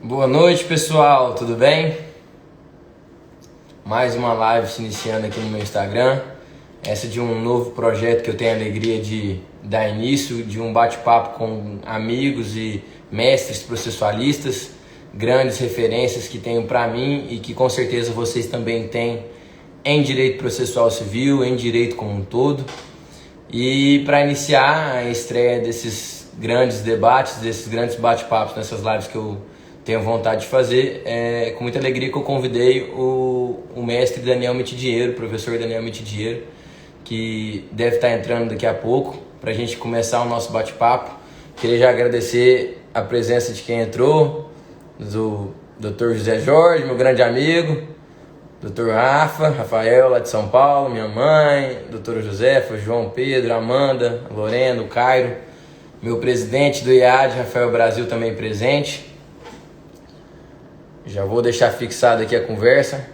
Boa noite, pessoal, tudo bem? Mais uma live se iniciando aqui no meu Instagram. Essa de um novo projeto que eu tenho a alegria de dar início, de um bate-papo com amigos e mestres processualistas, grandes referências que tenho para mim e que com certeza vocês também têm em direito processual civil, em direito como um todo. E para iniciar a estreia desses grandes debates, desses grandes bate-papos nessas lives que eu tenho vontade de fazer, é com muita alegria que eu convidei o mestre Daniel Mitidiero, o professor Daniel Mitidiero, que deve estar entrando daqui a pouco, para a gente começar o nosso bate-papo. Queria já agradecer a presença de quem entrou, do Dr. José Jorge, meu grande amigo, Dr. Rafael, lá de São Paulo, minha mãe, Dr. Josefa, João Pedro, Amanda, Lorena, o Cairo, meu presidente do IAD, Rafael Brasil, também presente. Já vou deixar fixado aqui a conversa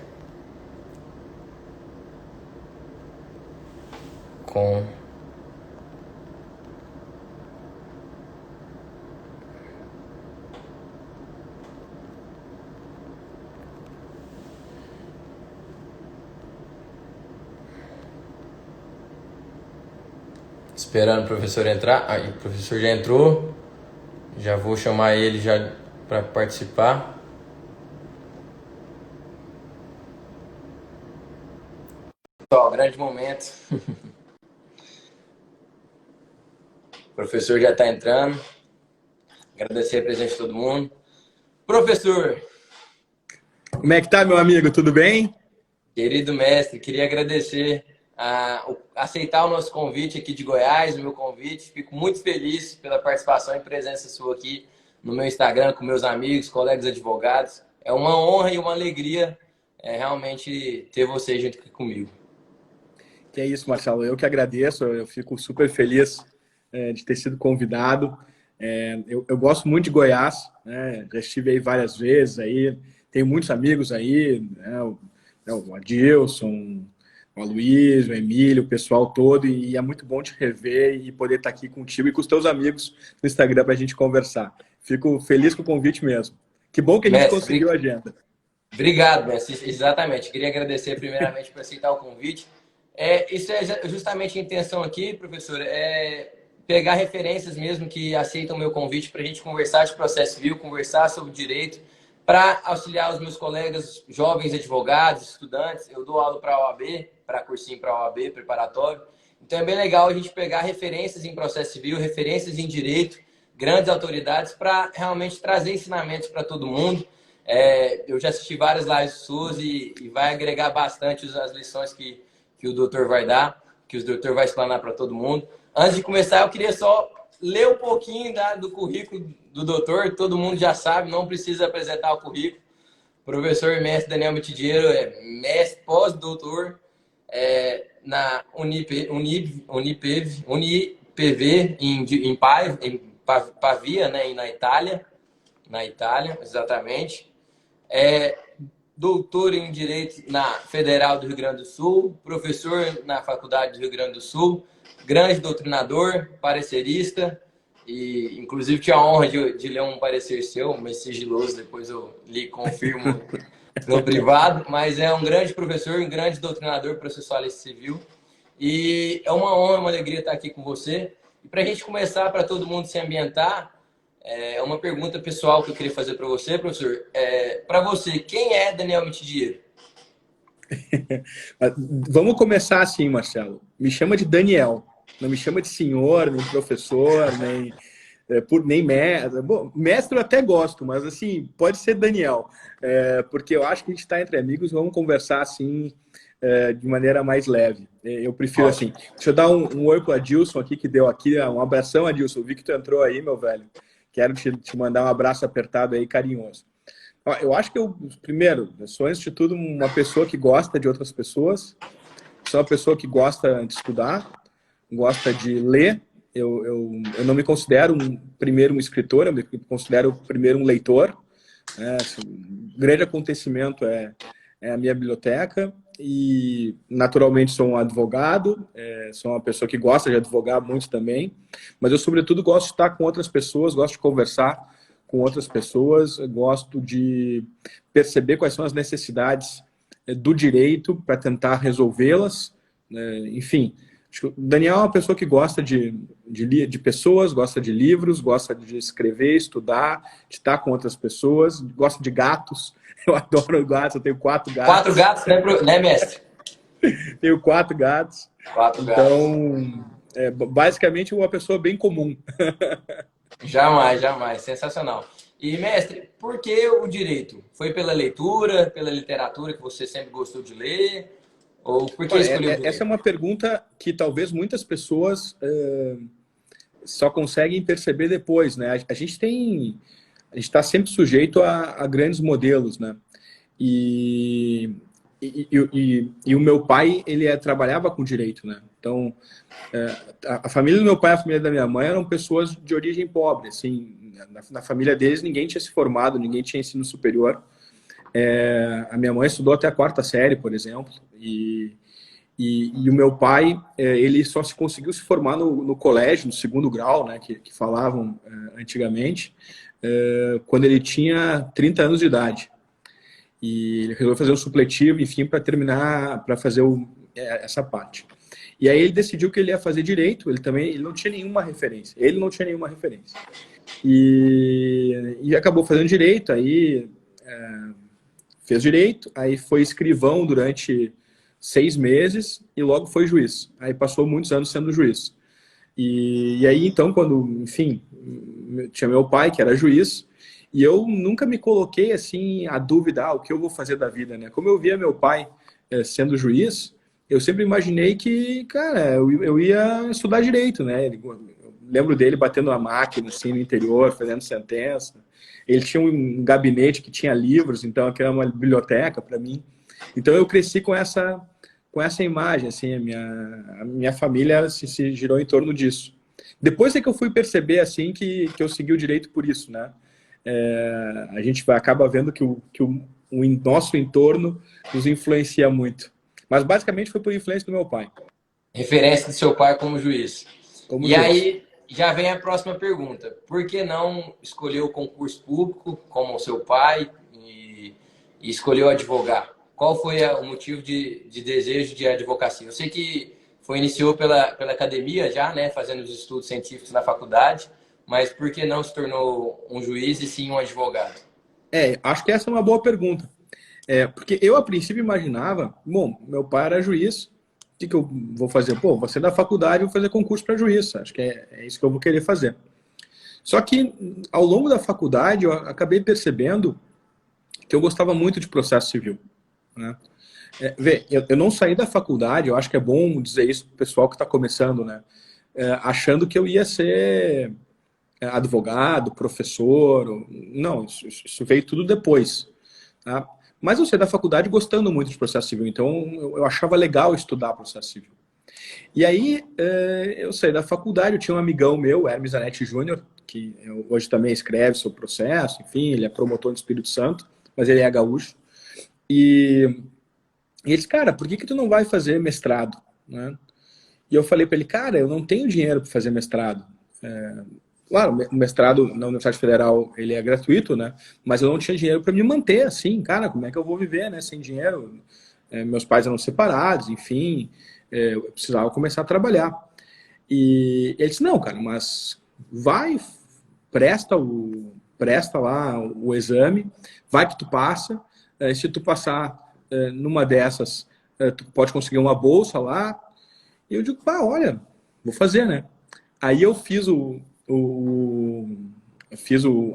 com esperando o professor entrar. Aí, o professor já entrou. Já vou chamar ele já para participar. Pessoal, grande momento. O professor já está entrando. Agradecer a presença de todo mundo. Professor, Como é que tá, meu amigo? Tudo bem? querido mestre, queria agradecer aceitar o nosso convite aqui de Goiás, o meu convite. Fico muito feliz pela participação e presença sua aqui no meu Instagram, com meus amigos, colegas advogados. É uma honra e uma alegria realmente ter você junto aqui comigo. Que é isso, Marcelo. Eu que agradeço. Eu fico super feliz de ter sido convidado. Eu gosto muito de Goiás, né? Já estive aí várias vezes. Aí tenho muitos amigos aí, né? O Adilson, o Aloysio, o Emílio, o pessoal todo. E é muito bom te rever e poder estar aqui contigo e com os teus amigos no Instagram para a gente conversar. Fico feliz com o convite mesmo. Que bom que a gente conseguiu Mestre, a agenda. obrigado, mestre. Exatamente. Queria agradecer primeiramente por aceitar o convite. Isso é justamente a intenção aqui, professor, pegar referências mesmo que aceitam o meu convite para a gente conversar de processo civil, conversar sobre direito, para auxiliar os meus colegas jovens advogados, estudantes. Eu dou aula para a OAB, para cursinho para a OAB, preparatório. Então é bem legal a gente pegar referências em processo civil, referências em direito, grandes autoridades, para realmente trazer ensinamentos para todo mundo. Eu já assisti várias lives suas e vai agregar bastante as lições que o doutor vai dar, que o doutor vai explanar para todo mundo. Antes de começar, eu queria só ler um pouquinho do currículo do doutor. Todo mundo já sabe, não precisa apresentar o currículo. Professor e mestre Daniel Mitidiero é mestre, pós-doutor na Unipv em Pavia, né, na Itália, exatamente. Doutor em Direito na Federal do Rio Grande do Sul, professor na Faculdade do Rio Grande do Sul, grande doutrinador, parecerista, e inclusive tinha a honra de ler um parecer seu, mas sigiloso, depois eu li e confirmo no privado, mas é um grande professor, um grande doutrinador processualista civil, e é uma honra, uma alegria estar aqui com você. E para a gente começar, para todo mundo se ambientar, uma pergunta pessoal que eu queria fazer para você, professor. Para você, quem é Daniel Mitidiero? Vamos começar assim, Marcelo. Me chama de Daniel. Não me chama de senhor, nem professor, nem mestre. Bom, mestre eu até gosto, mas assim, pode ser Daniel. Porque eu acho que a gente está entre amigos e vamos conversar assim, de maneira mais leve. Eu prefiro assim. Ótimo. Deixa eu dar um oi pro Adilson aqui, que deu aqui. Um abração, Adilson. Eu vi que tu entrou aí, meu velho. Quero te mandar um abraço apertado aí, carinhoso. Eu acho que primeiro, eu sou, antes de tudo, uma pessoa que gosta de outras pessoas, sou uma pessoa que gosta de estudar, gosta de ler. Eu não me considero primeiro um escritor, eu me considero primeiro um leitor. Assim, um grande acontecimento é a minha biblioteca e, naturalmente, sou um advogado, sou uma pessoa que gosta de advogar muito também, mas eu, sobretudo, gosto de estar com outras pessoas, gosto de conversar com outras pessoas, gosto de perceber quais são as necessidades do direito para tentar resolvê-las, enfim. Acho que o Daniel é uma pessoa que gosta de pessoas, gosta de livros, gosta de escrever, estudar, de estar com outras pessoas, gosta de gatos. Eu adoro gatos, eu tenho 4 gatos. 4 gatos, né, mestre? Tenho 4 gatos. 4 gatos. Então, basicamente, uma pessoa bem comum. Jamais, jamais. Sensacional. E, mestre, por que o direito? Foi pela leitura, pela literatura que você sempre gostou de ler? Ou por que escolheu o direito? Essa é uma pergunta que talvez muitas pessoas só conseguem perceber depois, né? A gente está sempre sujeito a grandes modelos, né? E o meu pai, ele trabalhava com direito, né? Então, a família do meu pai e a família da minha mãe eram pessoas de origem pobre, assim. Na família deles, ninguém tinha se formado, ninguém tinha ensino superior. A minha mãe estudou até a 4ª série, por exemplo, e o meu pai, ele só conseguiu se formar no colégio, no 2º grau, né, que falavam antigamente, quando ele tinha 30 anos de idade. E ele resolveu fazer um supletivo, enfim, para terminar, para fazer essa parte. E aí ele decidiu que ele ia fazer direito, ele não tinha nenhuma referência. E acabou fazendo direito, aí fez direito, aí foi escrivão durante 6 meses e logo foi juiz. Aí passou muitos anos sendo juiz. E aí, então, quando, enfim, tinha meu pai, que era juiz, e eu nunca me coloquei, assim, a dúvida, o que eu vou fazer da vida, né? Como eu via meu pai sendo juiz, eu sempre imaginei que, cara, eu ia estudar direito, né? Eu lembro dele batendo a máquina, assim, no interior, fazendo sentença. Ele tinha um gabinete que tinha livros, então aquilo era uma biblioteca para mim. Então eu cresci com essa imagem, assim, a minha família se girou em torno disso. Depois é que eu fui perceber, assim, que eu segui o direito por isso, né? A gente acaba vendo que o nosso entorno nos influencia muito. Mas basicamente foi por influência do meu pai. Referência do seu pai como juiz. Como juiz. Aí já vem a próxima pergunta. Por que não escolheu o concurso público como o seu pai e escolheu advogar? Qual foi o motivo de desejo de advocacia? Eu sei que iniciou pela academia já, né, fazendo os estudos científicos na faculdade, mas por que não se tornou um juiz e sim um advogado? Acho que essa é uma boa pergunta. Porque eu, a princípio, imaginava, bom, meu pai era juiz, o que eu vou fazer? Pô, vou sair da faculdade e vou fazer concurso para juiz. Acho que é isso que eu vou querer fazer. Só que, ao longo da faculdade, eu acabei percebendo que eu gostava muito de processo civil, né? Eu não saí da faculdade, eu acho que é bom dizer isso para o pessoal que está começando, né? Achando que eu ia ser advogado, professor. Não, isso veio tudo depois, tá? Mas eu saí da faculdade gostando muito de processo civil, então eu achava legal estudar processo civil. E aí eu saí da faculdade, eu tinha um amigão meu, Hermes Zanetti Júnior, que hoje também escreve sobre processo, enfim, ele é promotor do Espírito Santo, mas ele é gaúcho. E ele disse, cara, por que tu não vai fazer mestrado, né? E eu falei para ele, cara, eu não tenho dinheiro para fazer mestrado. Claro, o mestrado na Universidade Federal, ele é gratuito, né? Mas eu não tinha dinheiro para me manter assim, cara, como é que eu vou viver, né, sem dinheiro? Meus pais eram separados, enfim, eu precisava começar a trabalhar. E ele disse, não, cara, mas vai, presta lá o exame, vai que tu passa, se tu passar numa dessas, tu pode conseguir uma bolsa lá. E eu digo, olha, vou fazer, né? Aí eu fiz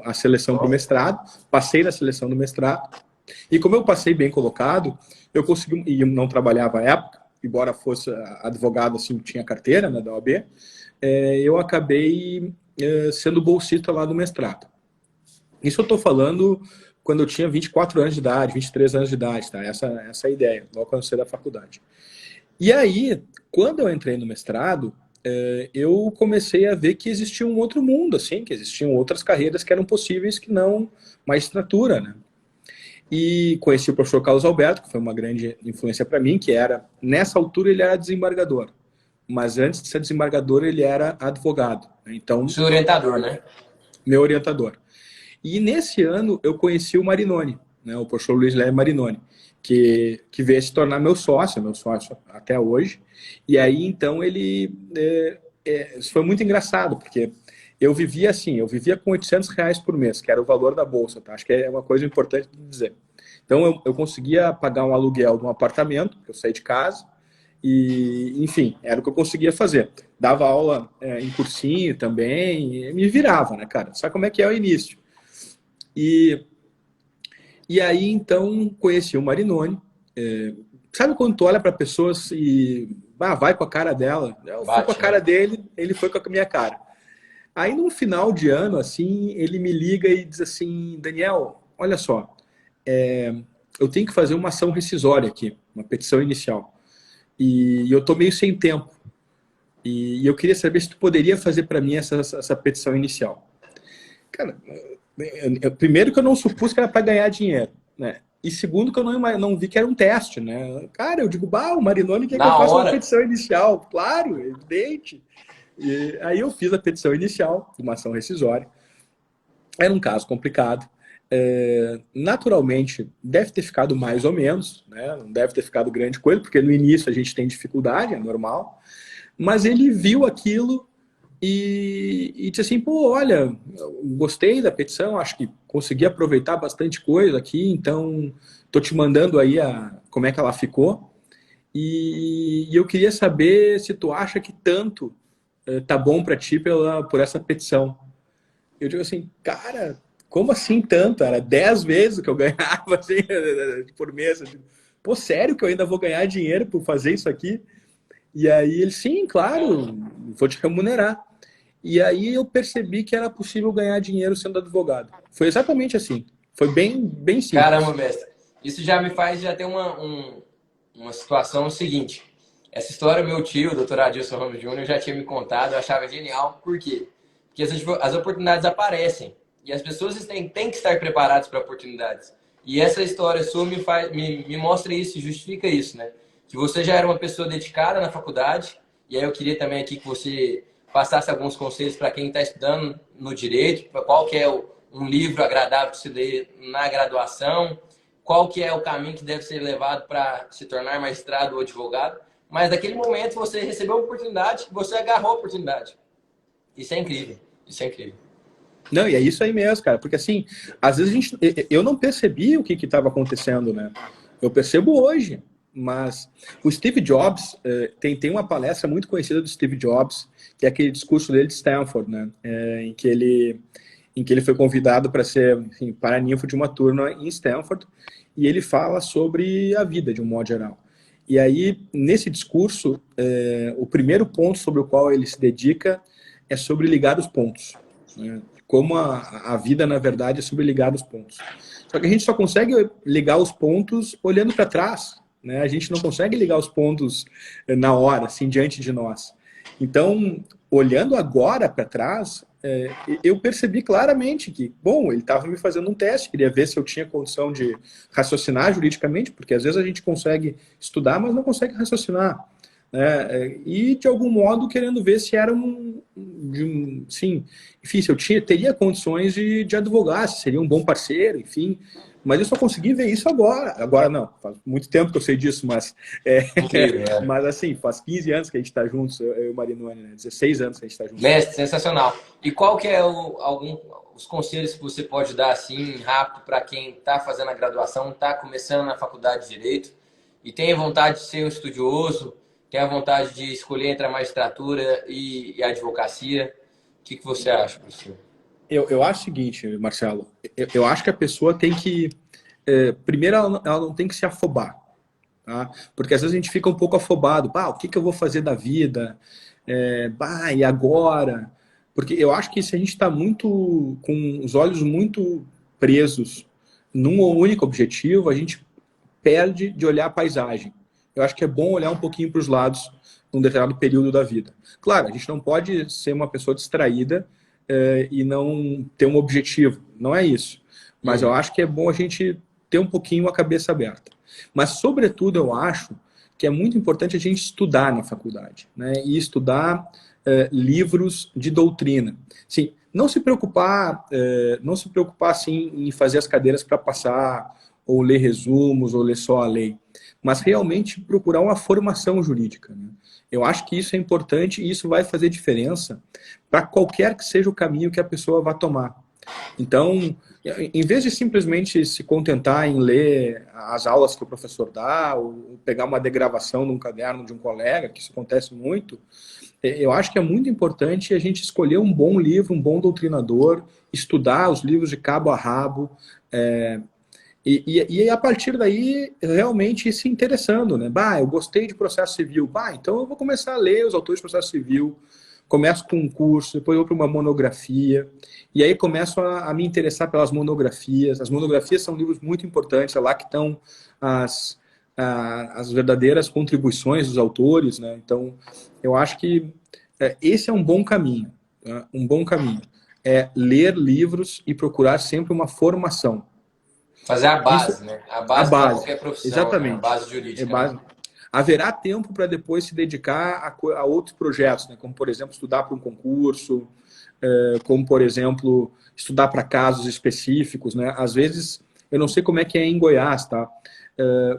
a seleção para o mestrado, passei na seleção do mestrado, e como eu passei bem colocado, eu consegui, e não trabalhava à época, embora fosse advogado, assim, tinha carteira, né, da OAB, eu acabei sendo bolsista lá do mestrado. Isso eu estou falando quando eu tinha 24 anos de idade, 23 anos de idade, tá? Essa é a ideia, logo quando eu saí da faculdade. E aí, quando eu entrei no mestrado, eu comecei a ver que existia um outro mundo, assim, que existiam outras carreiras que eram possíveis que não magistratura, né? E conheci o professor Carlos Alberto, que foi uma grande influência para mim, que era, nessa altura ele era desembargador, mas antes de ser desembargador ele era advogado. Então, seu orientador, né? Meu orientador. E nesse ano eu conheci o Marinoni, né, o professor Luiz Léo Marinoni, que veio se tornar meu sócio até hoje. E aí, então, isso foi muito engraçado, porque eu vivia assim, eu vivia com R$ 800 por mês, que era o valor da bolsa, tá? Acho que é uma coisa importante de dizer. Então, eu conseguia pagar um aluguel de um apartamento, eu saí de casa, e, enfim, era o que eu conseguia fazer. Dava aula em cursinho também, e me virava, né, cara? Sabe como é que é o início? E aí, então, conheci o Marinoni. Sabe quando tu olha para pessoas e vai com a cara dela? Eu fui com a Bate, cara né? dele, ele foi com a minha cara. Aí, no final de ano, assim, ele me liga e diz assim, Daniel, olha só, eu tenho que fazer uma ação rescisória aqui, uma petição inicial. E eu tô meio sem tempo. E eu queria saber se tu poderia fazer para mim essa petição inicial. Cara, primeiro que eu não supus que era para ganhar dinheiro, né? E segundo que eu não vi que era um teste, né? Cara, eu digo, o Marinoni quer que eu Na faça uma hora. petição inicial. Claro, evidente. E aí eu fiz a petição inicial, uma ação rescisória. Era um caso complicado. Naturalmente, deve ter ficado mais ou menos, né? Não deve ter ficado grande coisa, porque no início a gente tem dificuldade, é normal. Mas ele viu aquilo e disse assim, pô, olha, gostei da petição, acho que consegui aproveitar bastante coisa aqui, então tô te mandando aí como é que ela ficou. E eu queria saber se tu acha que tanto tá bom para ti por essa petição. Eu digo assim, cara, como assim tanto? Era 10 vezes o que eu ganhava assim, por mês. Eu digo, pô, sério que eu ainda vou ganhar dinheiro por fazer isso aqui? E aí ele, sim, claro, vou te remunerar. E aí eu percebi que era possível ganhar dinheiro sendo advogado. Foi exatamente assim. Foi bem, bem Caramba, simples. mestre. Isso já me faz já ter uma situação seguinte. Essa história, meu tio, o doutor Adilson Ramos Júnior, já tinha me contado, eu achava genial. Por quê? Porque as oportunidades aparecem. E as pessoas têm que estar preparadas para oportunidades. E essa história sua me mostra isso, justifica isso, né? Que você já era uma pessoa dedicada na faculdade. E aí eu queria também aqui que você passasse alguns conselhos para quem está estudando no direito, para qual que é um livro agradável de se ler na graduação, qual que é o caminho que deve ser levado para se tornar magistrado ou advogado. Mas naquele momento você recebeu a oportunidade, você agarrou a oportunidade. Isso é incrível, isso é incrível. Não, e é isso aí mesmo, cara. Porque assim, às vezes eu não percebi o que estava acontecendo, né? Eu percebo hoje. Mas o Steve Jobs, tem uma palestra muito conhecida do Steve Jobs, que é aquele discurso dele de Stanford, né? Em que ele foi convidado para ser, enfim, paraninfo de uma turma em Stanford, e ele fala sobre a vida, de um modo geral. E aí, nesse discurso, o primeiro ponto sobre o qual ele se dedica é sobre ligar os pontos, né? Como a vida, na verdade, é sobre ligar os pontos. Só que a gente só consegue ligar os pontos olhando para trás, né? A gente não consegue ligar os pontos na hora, assim, diante de nós. Então, olhando agora para trás, eu percebi claramente que, bom, ele estava me fazendo um teste, queria ver se eu tinha condição de raciocinar juridicamente, porque às vezes a gente consegue estudar, mas não consegue raciocinar, né? E de algum modo querendo ver se era sim, enfim, se eu teria condições de advogar, se seria um bom parceiro, enfim. Mas eu só consegui ver isso agora. Agora não, faz muito tempo que eu sei disso, mas Incrível, né? mas assim, faz 15 anos que a gente está juntos, eu e o Marinoni, né? 16 anos que a gente está juntos. Mestre, sensacional. E qual que é os conselhos que você pode dar assim rápido para quem está fazendo a graduação, está começando na faculdade de Direito e tem a vontade de ser um estudioso, tem a vontade de escolher entre a magistratura e a advocacia? O que você acha, professor? Eu acho o seguinte, Marcelo, eu acho que a pessoa tem que, primeiro, ela não tem que se afobar, tá? Porque às vezes a gente fica um pouco afobado, o que eu vou fazer da vida? E agora? Porque eu acho que se a gente está muito, com os olhos muito presos num único objetivo, a gente perde de olhar a paisagem. Eu acho que é bom olhar um pouquinho para os lados num determinado período da vida. Claro, a gente não pode ser uma pessoa distraída e não ter um objetivo. Não é isso. Mas eu acho que é bom a gente ter um pouquinho a cabeça aberta. Mas, sobretudo, eu acho que é muito importante a gente estudar na faculdade, né? E estudar livros de doutrina. Sim, não se preocupar assim em fazer as cadeiras para passar, ou ler resumos, ou ler só a lei, mas realmente procurar uma formação jurídica, né? Eu acho que isso é importante e isso vai fazer diferença para qualquer que seja o caminho que a pessoa vá tomar. Então, em vez de simplesmente se contentar em ler as aulas que o professor dá, ou pegar uma degravação num caderno de um colega, que isso acontece muito, eu acho que é muito importante a gente escolher um bom livro, um bom doutrinador, estudar os livros de cabo a rabo, e a partir daí realmente ir se interessando, né? Bah, eu gostei de processo civil, bah, então eu vou começar a ler os autores de processo civil, começo com um curso, depois vou para uma monografia, e aí começo a me interessar pelas monografias. As monografias são livros muito importantes, é lá que estão as verdadeiras contribuições dos autores, né? Então, eu acho que esse é um bom caminho, tá? Um bom caminho. É ler livros e procurar sempre uma formação. Fazer a Isso, base, né? A a base para base, qualquer profissão, né? A exatamente. base É jurídica, né? base. Haverá tempo para depois se dedicar a outros projetos, né? Como, por exemplo, estudar para um concurso, como, por exemplo, estudar para casos específicos, né? Às vezes, eu não sei como é que é em Goiás, tá?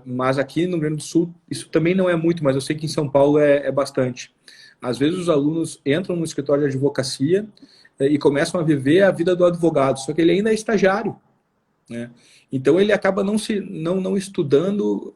Mas aqui no Rio Grande do Sul, isso também não é muito, mas eu sei que em São Paulo é bastante. Às vezes os alunos entram no escritório de advocacia e começam a viver a vida do advogado, só que ele ainda é estagiário, né? Então ele acaba não estudando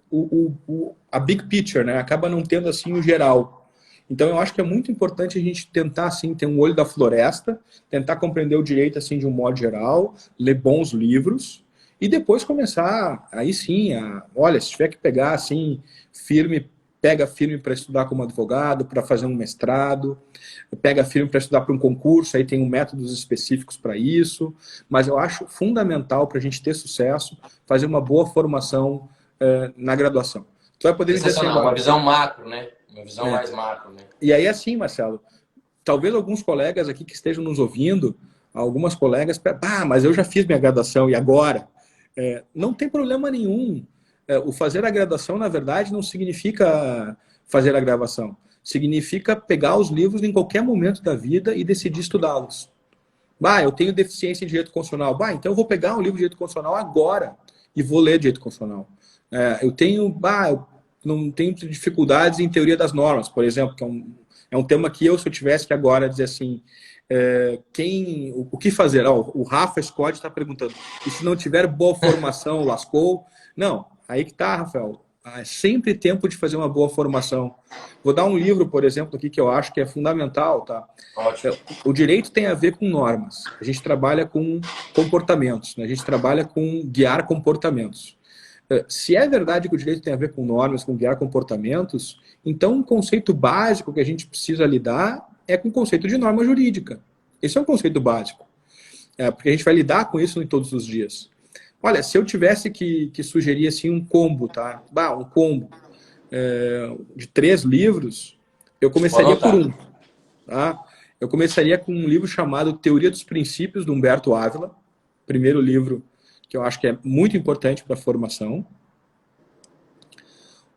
a big picture, né? Acaba não tendo assim o geral. Então eu acho que é muito importante a gente tentar assim ter um olho da floresta, tentar compreender o direito assim de um modo geral, ler bons livros e depois começar aí sim olha, se tiver que pegar assim firme, pega firme para estudar como advogado, para fazer um mestrado, pega firme para estudar para um concurso, aí tem métodos específicos para isso, mas eu acho fundamental para a gente ter sucesso fazer uma boa formação na graduação. Tu vai poder me dizer assim Sensacional. Uma agora. visão macro, né? Uma visão É. mais macro, né? E aí assim, Marcelo, talvez alguns colegas aqui que estejam nos ouvindo, algumas colegas, mas eu já fiz minha graduação e agora? Não tem problema nenhum. O fazer a graduação, na verdade, não significa fazer a gravação. Significa pegar os livros em qualquer momento da vida e decidir estudá-los. Eu tenho deficiência em direito constitucional. Então eu vou pegar um livro de direito constitucional agora e vou ler direito constitucional. Eu não tenho dificuldades em teoria das normas, por exemplo, que é um tema que se eu tivesse que agora dizer assim, o que fazer? O Rafa Scott está perguntando, e se não tiver boa formação, lascou? Não, aí que tá, Rafael. É sempre tempo de fazer uma boa formação. Vou dar um livro, por exemplo, aqui que eu acho que é fundamental, tá? Ótimo. O direito tem a ver com normas. A gente trabalha com comportamentos, né? A gente trabalha com guiar comportamentos. Se é verdade que o direito tem a ver com normas, com guiar comportamentos, então um conceito básico que a gente precisa lidar é com o conceito de norma jurídica. Esse é um conceito básico. Porque a gente vai lidar com isso em todos os dias. Olha, se eu tivesse que sugerir assim, um combo, tá? Um combo de 3 livros, eu começaria por um. Tá? Eu começaria com um livro chamado Teoria dos Princípios, de Humberto Ávila. Primeiro livro que eu acho que é muito importante para a formação.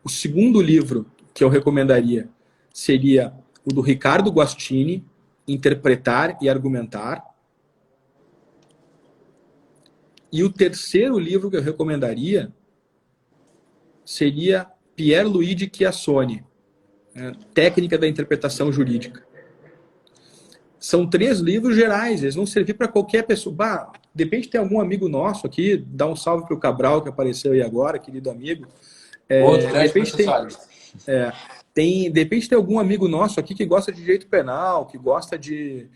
O segundo livro que eu recomendaria seria o do Ricardo Guastini, Interpretar e Argumentar. E o terceiro livro que eu recomendaria seria Pierluigi Chiassoni, Técnica da Interpretação Jurídica. São 3 livros gerais, eles vão servir para qualquer pessoa. De repente tem algum amigo nosso aqui, dá um salve para o Cabral, que apareceu aí agora, querido amigo. Outro De grande repente processualista. de repente tem algum amigo nosso aqui que gosta de direito penal, que gosta de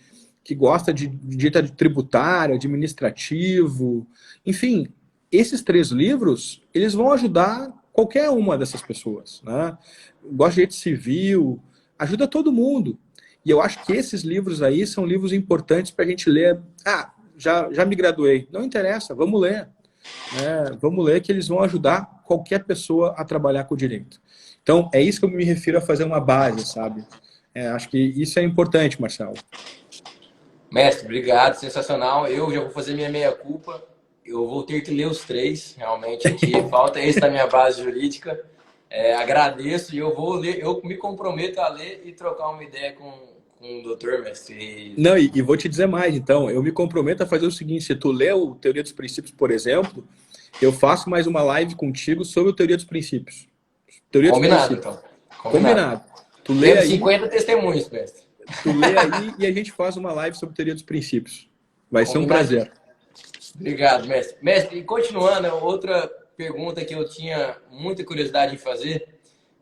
direito tributário, administrativo. Enfim, esses 3 livros, eles vão ajudar qualquer uma dessas pessoas, né? Gosta de direito civil, ajuda todo mundo. E eu acho que esses livros aí são livros importantes para a gente ler. Já me graduei. Não interessa, vamos ler. Vamos ler que eles vão ajudar qualquer pessoa a trabalhar com o direito. Então, é isso que eu me refiro a fazer uma base, sabe? Acho que isso é importante, Marcelo. Mestre, obrigado, sensacional. Eu já vou fazer minha meia-culpa. Eu vou ter que ler os 3, realmente, aqui. Falta esse da minha base jurídica. Agradeço e eu vou ler, eu me comprometo a ler e trocar uma ideia com com o doutor, mestre. Não, e vou te dizer mais, então, eu me comprometo a fazer o seguinte, se tu lê o Teoria dos Princípios, por exemplo, eu faço mais uma live contigo sobre o Teoria dos Princípios. Teoria dos Combinado, Princípios. então. Combinado. Combinado. Tu lê Temos aí, 50 testemunhos, mestre. tu lê aí e a gente faz uma live sobre Teoria dos Princípios. Vai ser um Combinado. prazer. Obrigado, mestre. Mestre, e continuando, outra pergunta que eu tinha muita curiosidade em fazer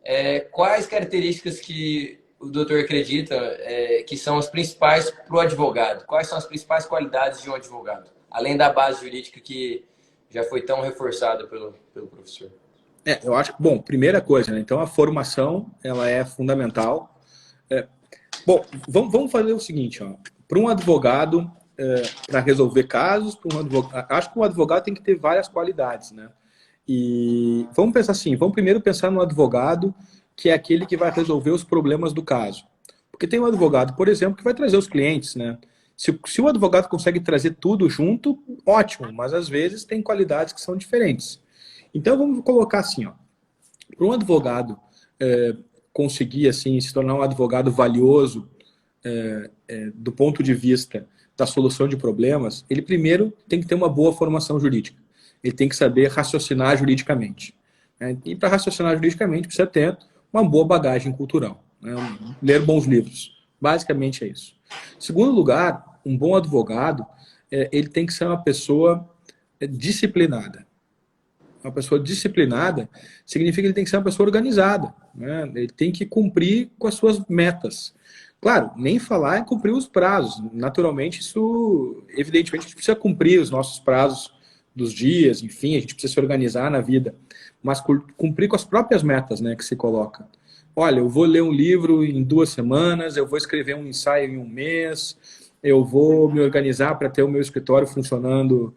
é quais características que o doutor acredita que são as principais para o advogado? Quais são as principais qualidades de um advogado? Além da base jurídica que já foi tão reforçada pelo professor. Eu acho que, bom, primeira coisa, né? Então a formação, ela é fundamental. Bom, vamos fazer o seguinte, ó. Para um advogado, para resolver casos, acho que um advogado tem que ter várias qualidades, né? E vamos pensar assim, vamos primeiro pensar no advogado, que é aquele que vai resolver os problemas do caso. Porque tem um advogado, por exemplo, que vai trazer os clientes, né? Se o advogado consegue trazer tudo junto, ótimo, mas às vezes tem qualidades que são diferentes. Então vamos colocar assim, ó. Para um advogado conseguir assim se tornar um advogado valioso do ponto de vista da solução de problemas, ele primeiro tem que ter uma boa formação jurídica. Ele tem que saber raciocinar juridicamente. Né? E para raciocinar juridicamente precisa ter uma boa bagagem cultural. Né? Ler bons livros. Basicamente é isso. Em segundo lugar, um bom advogado, ele tem que ser uma pessoa disciplinada. Uma pessoa disciplinada significa que ele tem que ser uma pessoa organizada. Né? Ele tem que cumprir com as suas metas. Claro, nem falar é cumprir os prazos. Naturalmente, evidentemente, a gente precisa cumprir os nossos prazos dos dias, enfim, a gente precisa se organizar na vida. Mas cumprir com as próprias metas, né, que se coloca. Olha, eu vou ler um livro em 2 semanas, eu vou escrever um ensaio em 1 mês, eu vou me organizar para ter o meu escritório funcionando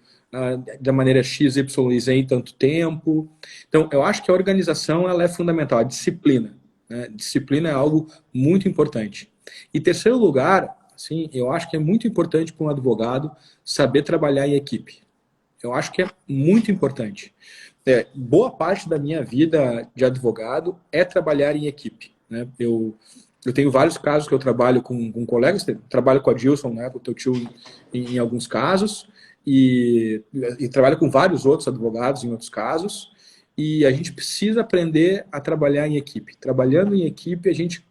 da maneira X, Y e Z em tanto tempo. Então, eu acho que a organização ela é fundamental, a disciplina. Né? Disciplina é algo muito importante. E terceiro lugar, assim, eu acho que é muito importante para um advogado saber trabalhar em equipe. Eu acho que é muito importante. Boa parte da minha vida de advogado é trabalhar em equipe. Né? Eu tenho vários casos que eu trabalho com colegas, trabalho com a Dilson, né, com o teu tio em alguns casos, e trabalho com vários outros advogados em outros casos, e a gente precisa aprender a trabalhar em equipe. Trabalhando em equipe, a gente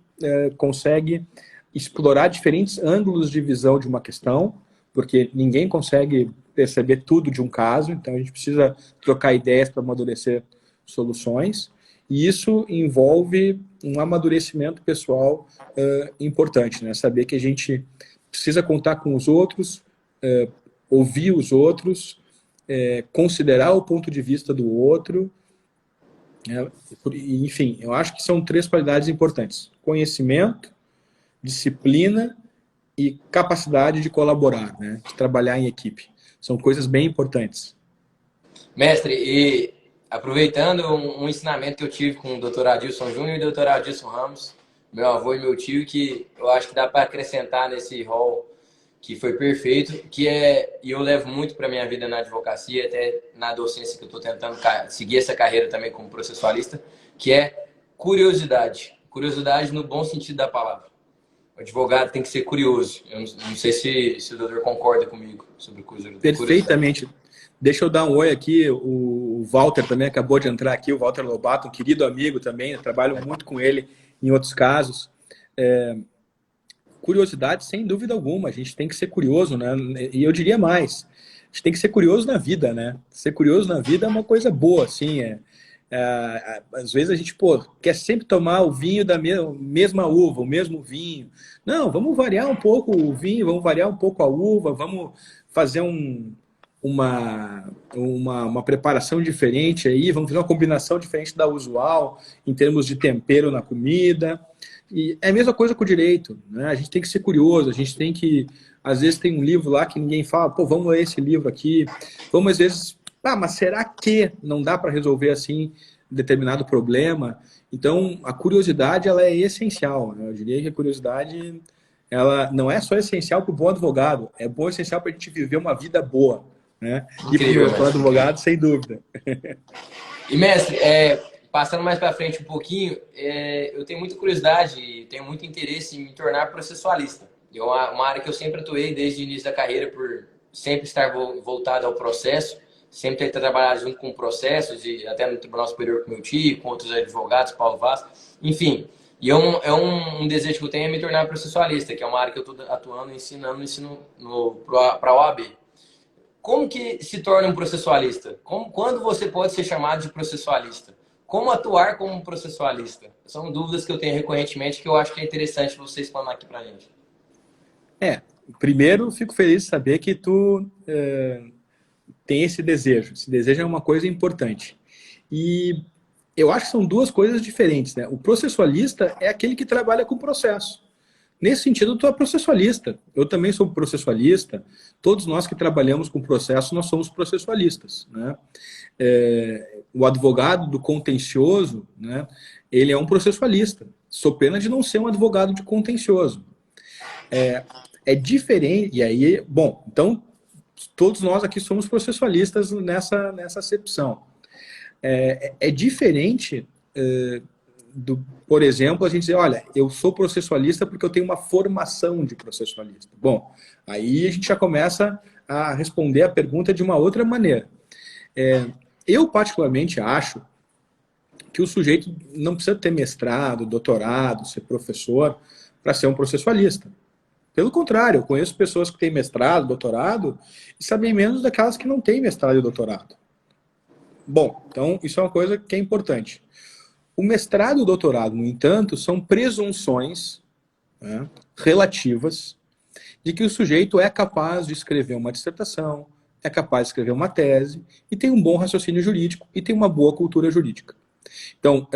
consegue explorar diferentes ângulos de visão de uma questão, porque ninguém consegue perceber tudo de um caso, então a gente precisa trocar ideias para amadurecer soluções, e isso envolve um amadurecimento pessoal importante, né? Saber que a gente precisa contar com os outros, ouvir os outros, considerar o ponto de vista do outro, enfim, eu acho que são 3 qualidades importantes: conhecimento, disciplina e capacidade de colaborar, né? De trabalhar em equipe. São coisas bem importantes. Mestre, e aproveitando um ensinamento que eu tive com o Dr. Adilson Júnior e o Dr. Adilson Ramos, meu avô e meu tio, que eu acho que dá para acrescentar nesse rol que foi perfeito, e eu levo muito para minha vida na advocacia, até na docência que eu estou tentando seguir essa carreira também como processualista, que é curiosidade. Curiosidade no bom sentido da palavra. O advogado tem que ser curioso. Eu não sei se o doutor concorda comigo sobre curiosidade. Perfeitamente. Deixa eu dar um oi aqui. O Walter também acabou de entrar aqui, o Walter Lobato, um querido amigo também. Eu trabalho muito com ele em outros casos. Curiosidade, sem dúvida alguma. A gente tem que ser curioso, né? E eu diria mais. A gente tem que ser curioso na vida, né? Ser curioso na vida é uma coisa boa, assim. Às vezes a gente quer sempre tomar o vinho da mesma uva, o mesmo vinho. Não, vamos variar um pouco o vinho, vamos variar um pouco a uva, vamos fazer uma preparação diferente aí, vamos fazer uma combinação diferente da usual em termos de tempero na comida. E é a mesma coisa com o direito, né? A gente tem que ser curioso, a gente tem que... Às vezes tem um livro lá que ninguém fala, vamos ler esse livro aqui. Vamos, às vezes... mas será que não dá para resolver assim determinado problema? Então, a curiosidade ela é essencial. Né? Eu diria que a curiosidade ela não é só essencial para o bom advogado, é essencial para a gente viver uma vida boa. Né? Incrível, e para o advogado, sem dúvida. E, mestre, passando mais para frente um pouquinho, eu tenho muita curiosidade e tenho muito interesse em me tornar processualista. É uma área que eu sempre atuei desde o início da carreira, por sempre estar voltado ao processo, sempre ter trabalhado junto com processos, e até no Tribunal Superior com meu tio, com outros advogados, Paulo Vaz, enfim. E um desejo que eu tenho é me tornar processualista, que é uma área que eu estou atuando, ensinando, ensino para a OAB. Como que se torna um processualista? Quando você pode ser chamado de processualista? Como atuar como um processualista? São dúvidas que eu tenho recorrentemente que eu acho que é interessante você explanar aqui para a gente. Primeiro, fico feliz de saber que tu tem esse desejo. Esse desejo é uma coisa importante. E eu acho que são duas coisas diferentes, né? O processualista é aquele que trabalha com processo. Nesse sentido, tu é processualista. Eu também sou processualista. Todos nós que trabalhamos com processo, nós somos processualistas, né? O advogado do contencioso, né? Ele é um processualista. Sou pena de não ser um advogado de contencioso. É diferente. E aí, bom, então todos nós aqui somos processualistas nessa acepção. É diferente por exemplo, a gente dizer, olha, eu sou processualista porque eu tenho uma formação de processualista. Bom, aí a gente já começa a responder a pergunta de uma outra maneira. Eu particularmente acho que o sujeito não precisa ter mestrado, doutorado, ser professor para ser um processualista. Pelo contrário, eu conheço pessoas que têm mestrado, doutorado e sabem menos daquelas que não têm mestrado e doutorado. Bom, então isso é uma coisa que é importante. O mestrado e o doutorado, no entanto, são presunções, né, relativas de que o sujeito é capaz de escrever uma dissertação, é capaz de escrever uma tese e tem um bom raciocínio jurídico e tem uma boa cultura jurídica. Então,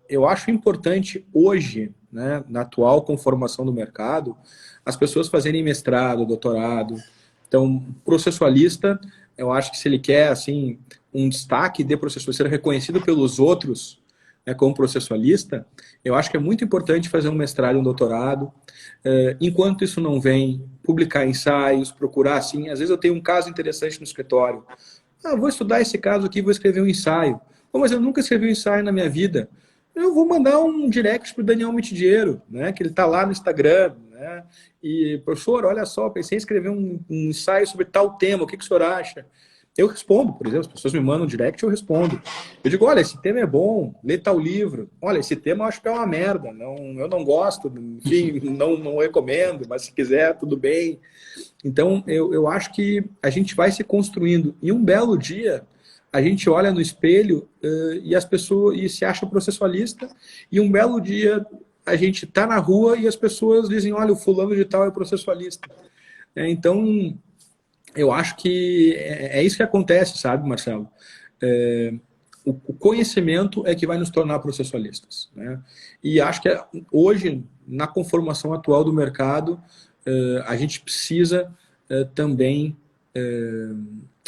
eu acho importante hoje, né, na atual conformação do mercado, as pessoas fazerem mestrado, doutorado. Então, processualista, eu acho que se ele quer assim um destaque de processualista, ser reconhecido pelos outros, como processualista, eu acho que é muito importante fazer um mestrado e um doutorado. Enquanto isso não vem, publicar ensaios, procurar assim. Às vezes eu tenho um caso interessante no escritório. Vou estudar esse caso aqui, vou escrever um ensaio. Mas eu nunca escrevi um ensaio na minha vida. Eu vou mandar um direct para o Daniel Mitidiero, né, que ele está lá no Instagram. Né, e, professor, olha só, pensei em escrever um ensaio sobre tal tema, o que o senhor acha? Eu respondo, por exemplo, as pessoas me mandam um direct, eu respondo. Eu digo, olha, esse tema é bom, lê tal livro. Olha, esse tema eu acho que é uma merda, eu não gosto, enfim, não recomendo, mas se quiser, tudo bem. Então, eu acho que a gente vai se construindo. E um belo dia, a gente olha no espelho e as pessoas e se acha processualista, e um belo dia a gente está na rua e as pessoas dizem, olha, o fulano de tal é processualista. Então, eu acho que é isso que acontece, sabe, Marcelo? O conhecimento é que vai nos tornar processualistas, né? E acho que hoje, na conformação atual do mercado, a gente precisa também,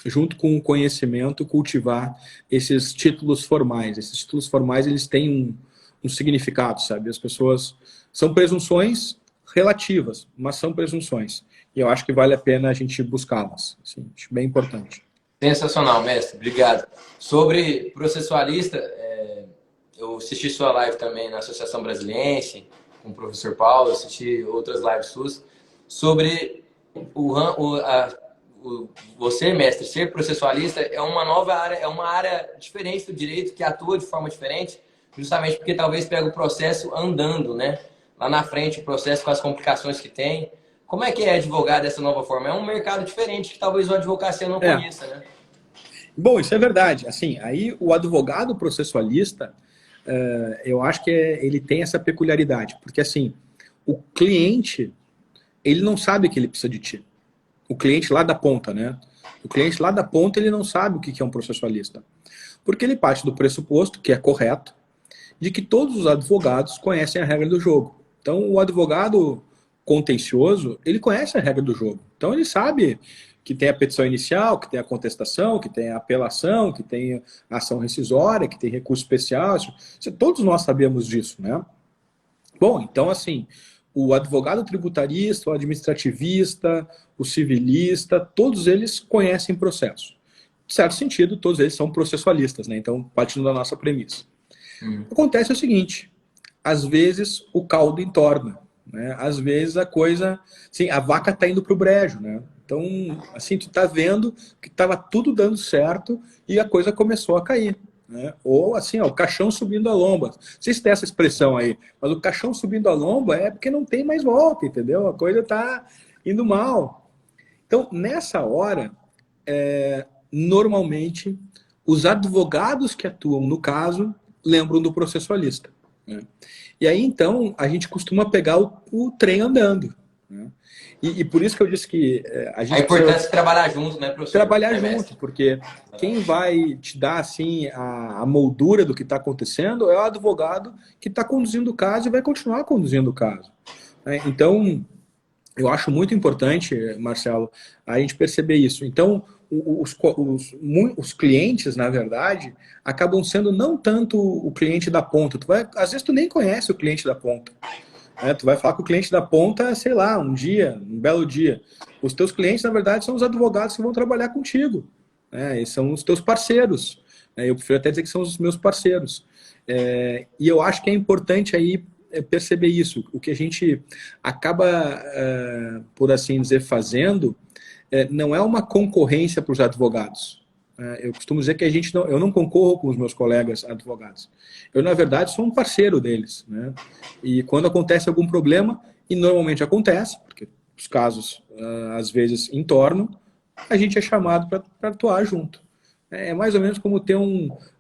junto com o conhecimento, cultivar esses títulos formais. Esses títulos formais, eles têm um significado, sabe? As pessoas são presunções relativas, mas são presunções. E eu acho que vale a pena a gente buscá-las. Assim, acho bem importante. Sensacional, mestre. Obrigado. Sobre processualista, eu assisti sua live também na Associação Brasiliense, com o professor Paulo, assisti outras lives suas. Sobre você, mestre, ser processualista é uma nova área, é uma área diferente do direito, que atua de forma diferente, justamente porque talvez pega o processo andando, né? Lá na frente, o processo com as complicações que tem. Como é que é advogar dessa nova forma? É um mercado diferente que talvez o advocacia não conheça, né? Bom, isso é verdade. Assim, aí o advogado processualista, eu acho que ele tem essa peculiaridade, porque assim, o cliente, ele não sabe que ele precisa de ti. O cliente lá da ponta, né? O cliente lá da ponta, ele não sabe o que é um processualista. Porque ele parte do pressuposto, que é correto, de que todos os advogados conhecem a regra do jogo. Então, o advogado contencioso, ele conhece a regra do jogo. Então, ele sabe que tem a petição inicial, que tem a contestação, que tem a apelação, que tem a ação rescisória, que tem recurso especial. Todos nós sabemos disso, né? Bom, então, assim, o advogado tributarista, o administrativista, o civilista, todos eles conhecem processo. Em certo sentido, todos eles são processualistas, né? Então, partindo da nossa premissa. Acontece o seguinte, às vezes o caldo entorna, né? Às vezes a coisa, assim, a vaca tá indo pro brejo, né? Então, assim, tu tá vendo que tava tudo dando certo e a coisa começou a cair, né? Ou assim, ó, o caixão subindo a lomba. Não sei se tem essa expressão aí, mas o caixão subindo a lomba é porque não tem mais volta, entendeu? A coisa tá indo mal. Então, nessa hora, normalmente, os advogados que atuam no caso lembram do processualista, né? E aí, então, a gente costuma pegar o trem andando, né? E por isso que eu disse que a A gente importância precisa de trabalhar junto, né, professor? trabalhar É, junto, mestre? porque quem vai te dar assim a moldura do que está acontecendo é o advogado que está conduzindo o caso e vai continuar conduzindo o caso, né? Então, eu acho muito importante, Marcelo, a gente perceber isso. Então, os clientes, na verdade, acabam sendo não tanto o cliente da ponta. Às vezes tu nem conhece o cliente da ponta, né? Tu vai falar com o cliente da ponta, sei lá, um dia, um belo dia. Os teus clientes, na verdade, são os advogados que vão trabalhar contigo, né? E são os teus parceiros, né? Eu prefiro até dizer que são os meus parceiros. E eu acho que é importante aí perceber isso. O que a gente acaba, por assim dizer, fazendo, não é uma concorrência para os advogados. Eu costumo dizer que eu não concorro com os meus colegas advogados. Eu, na verdade, sou um parceiro deles, né? E quando acontece algum problema, e normalmente acontece, porque os casos, às vezes, entornam, a gente é chamado para atuar junto. É mais ou menos como ter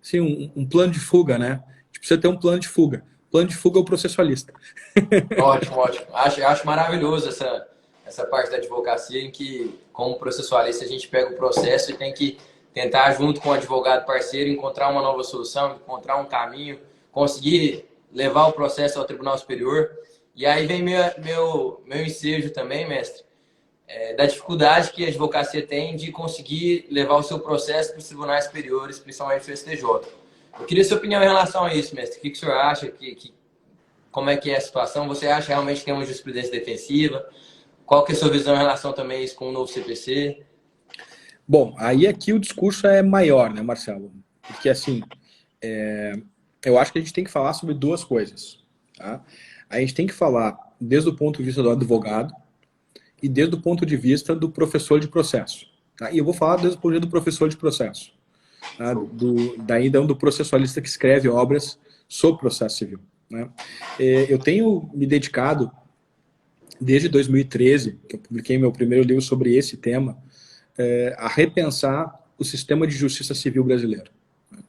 assim, um plano de fuga, né? A gente precisa ter um plano de fuga. Plano de fuga é o processualista. Ótimo, ótimo. Acho maravilhoso essa parte da advocacia em que, como processualista, a gente pega o processo e tem que tentar, junto com o advogado parceiro, encontrar uma nova solução, encontrar um caminho, conseguir levar o processo ao Tribunal Superior. E aí vem meu ensejo também, mestre, da dificuldade que a advocacia tem de conseguir levar o seu processo para os tribunais superiores, principalmente o STJ. Eu queria sua opinião em relação a isso, mestre. O que o senhor acha? Como é que é a situação? Você acha realmente que tem uma jurisprudência defensiva? Qual que é a sua visão em relação também a isso com o novo CPC? Bom, aí aqui o discurso é maior, né, Marcelo? Porque, assim, eu acho que a gente tem que falar sobre duas coisas, tá? A gente tem que falar desde o ponto de vista do advogado e desde o ponto de vista do professor de processo, tá? E eu vou falar desde o ponto de vista do professor de processo, tá? Daí do processualista que escreve obras sobre processo civil, né? Eu tenho me dedicado, desde 2013, que eu publiquei meu primeiro livro sobre esse tema, a repensar o sistema de justiça civil brasileiro.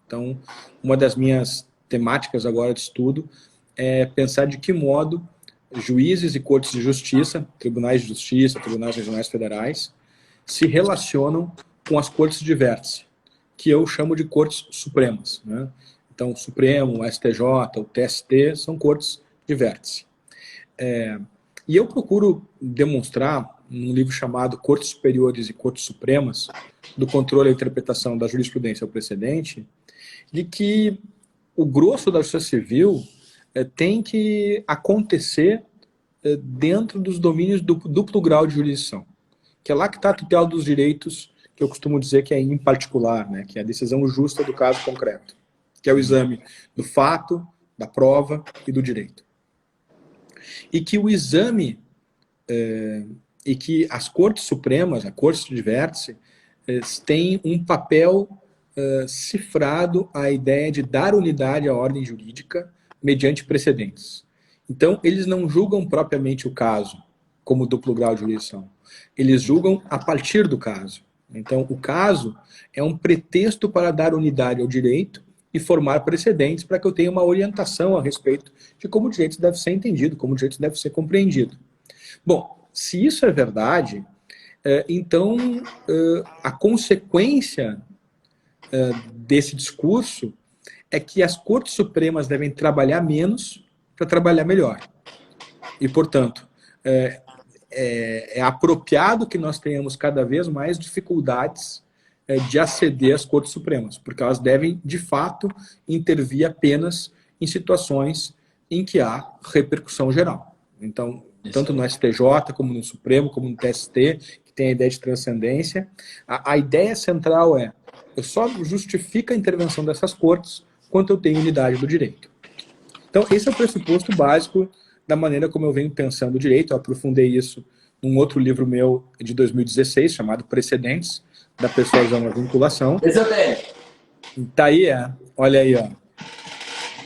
Então, uma das minhas temáticas agora de estudo é pensar de que modo juízes e cortes de justiça, tribunais de justiça, tribunais regionais federais, se relacionam com as cortes de vértice, que eu chamo de cortes supremas, né? Então, o Supremo, o STJ, o TST são cortes de vértice. E eu procuro demonstrar, num livro chamado Cortes Superiores e Cortes Supremas, do controle e interpretação da jurisprudência ao precedente, de que o grosso da justiça civil tem que acontecer dentro dos domínios do duplo grau de jurisdição, que é lá que está a tutela dos direitos, que eu costumo dizer que é em particular, né, que é a decisão justa do caso concreto, que é o exame do fato, da prova e do direito. E que o exame e que as cortes supremas, a corte de vértice, têm um papel cifrado à ideia de dar unidade à ordem jurídica mediante precedentes. Então, eles não julgam propriamente o caso como duplo grau de jurisdição. Eles julgam a partir do caso. Então, o caso é um pretexto para dar unidade ao direito e formar precedentes para que eu tenha uma orientação a respeito de como o direito deve ser entendido, como o direito deve ser compreendido. Bom, se isso é verdade, então a consequência desse discurso é que as cortes supremas devem trabalhar menos para trabalhar melhor. E, portanto, é apropriado que nós tenhamos cada vez mais dificuldades de aceder às cortes supremas, porque elas devem, de fato, intervir apenas em situações em que há repercussão geral. Então, tanto no STJ, como no Supremo, como no TST, que tem a ideia de transcendência, a ideia central eu só justifico a intervenção dessas cortes quanto eu tenho unidade do direito. Então, esse é o pressuposto básico da maneira como eu venho pensando o direito. Eu aprofundei isso num outro livro meu de 2016, chamado Precedentes, da Persuasão à Vinculação. Esse eu tenho. Tá aí, olha aí, ó.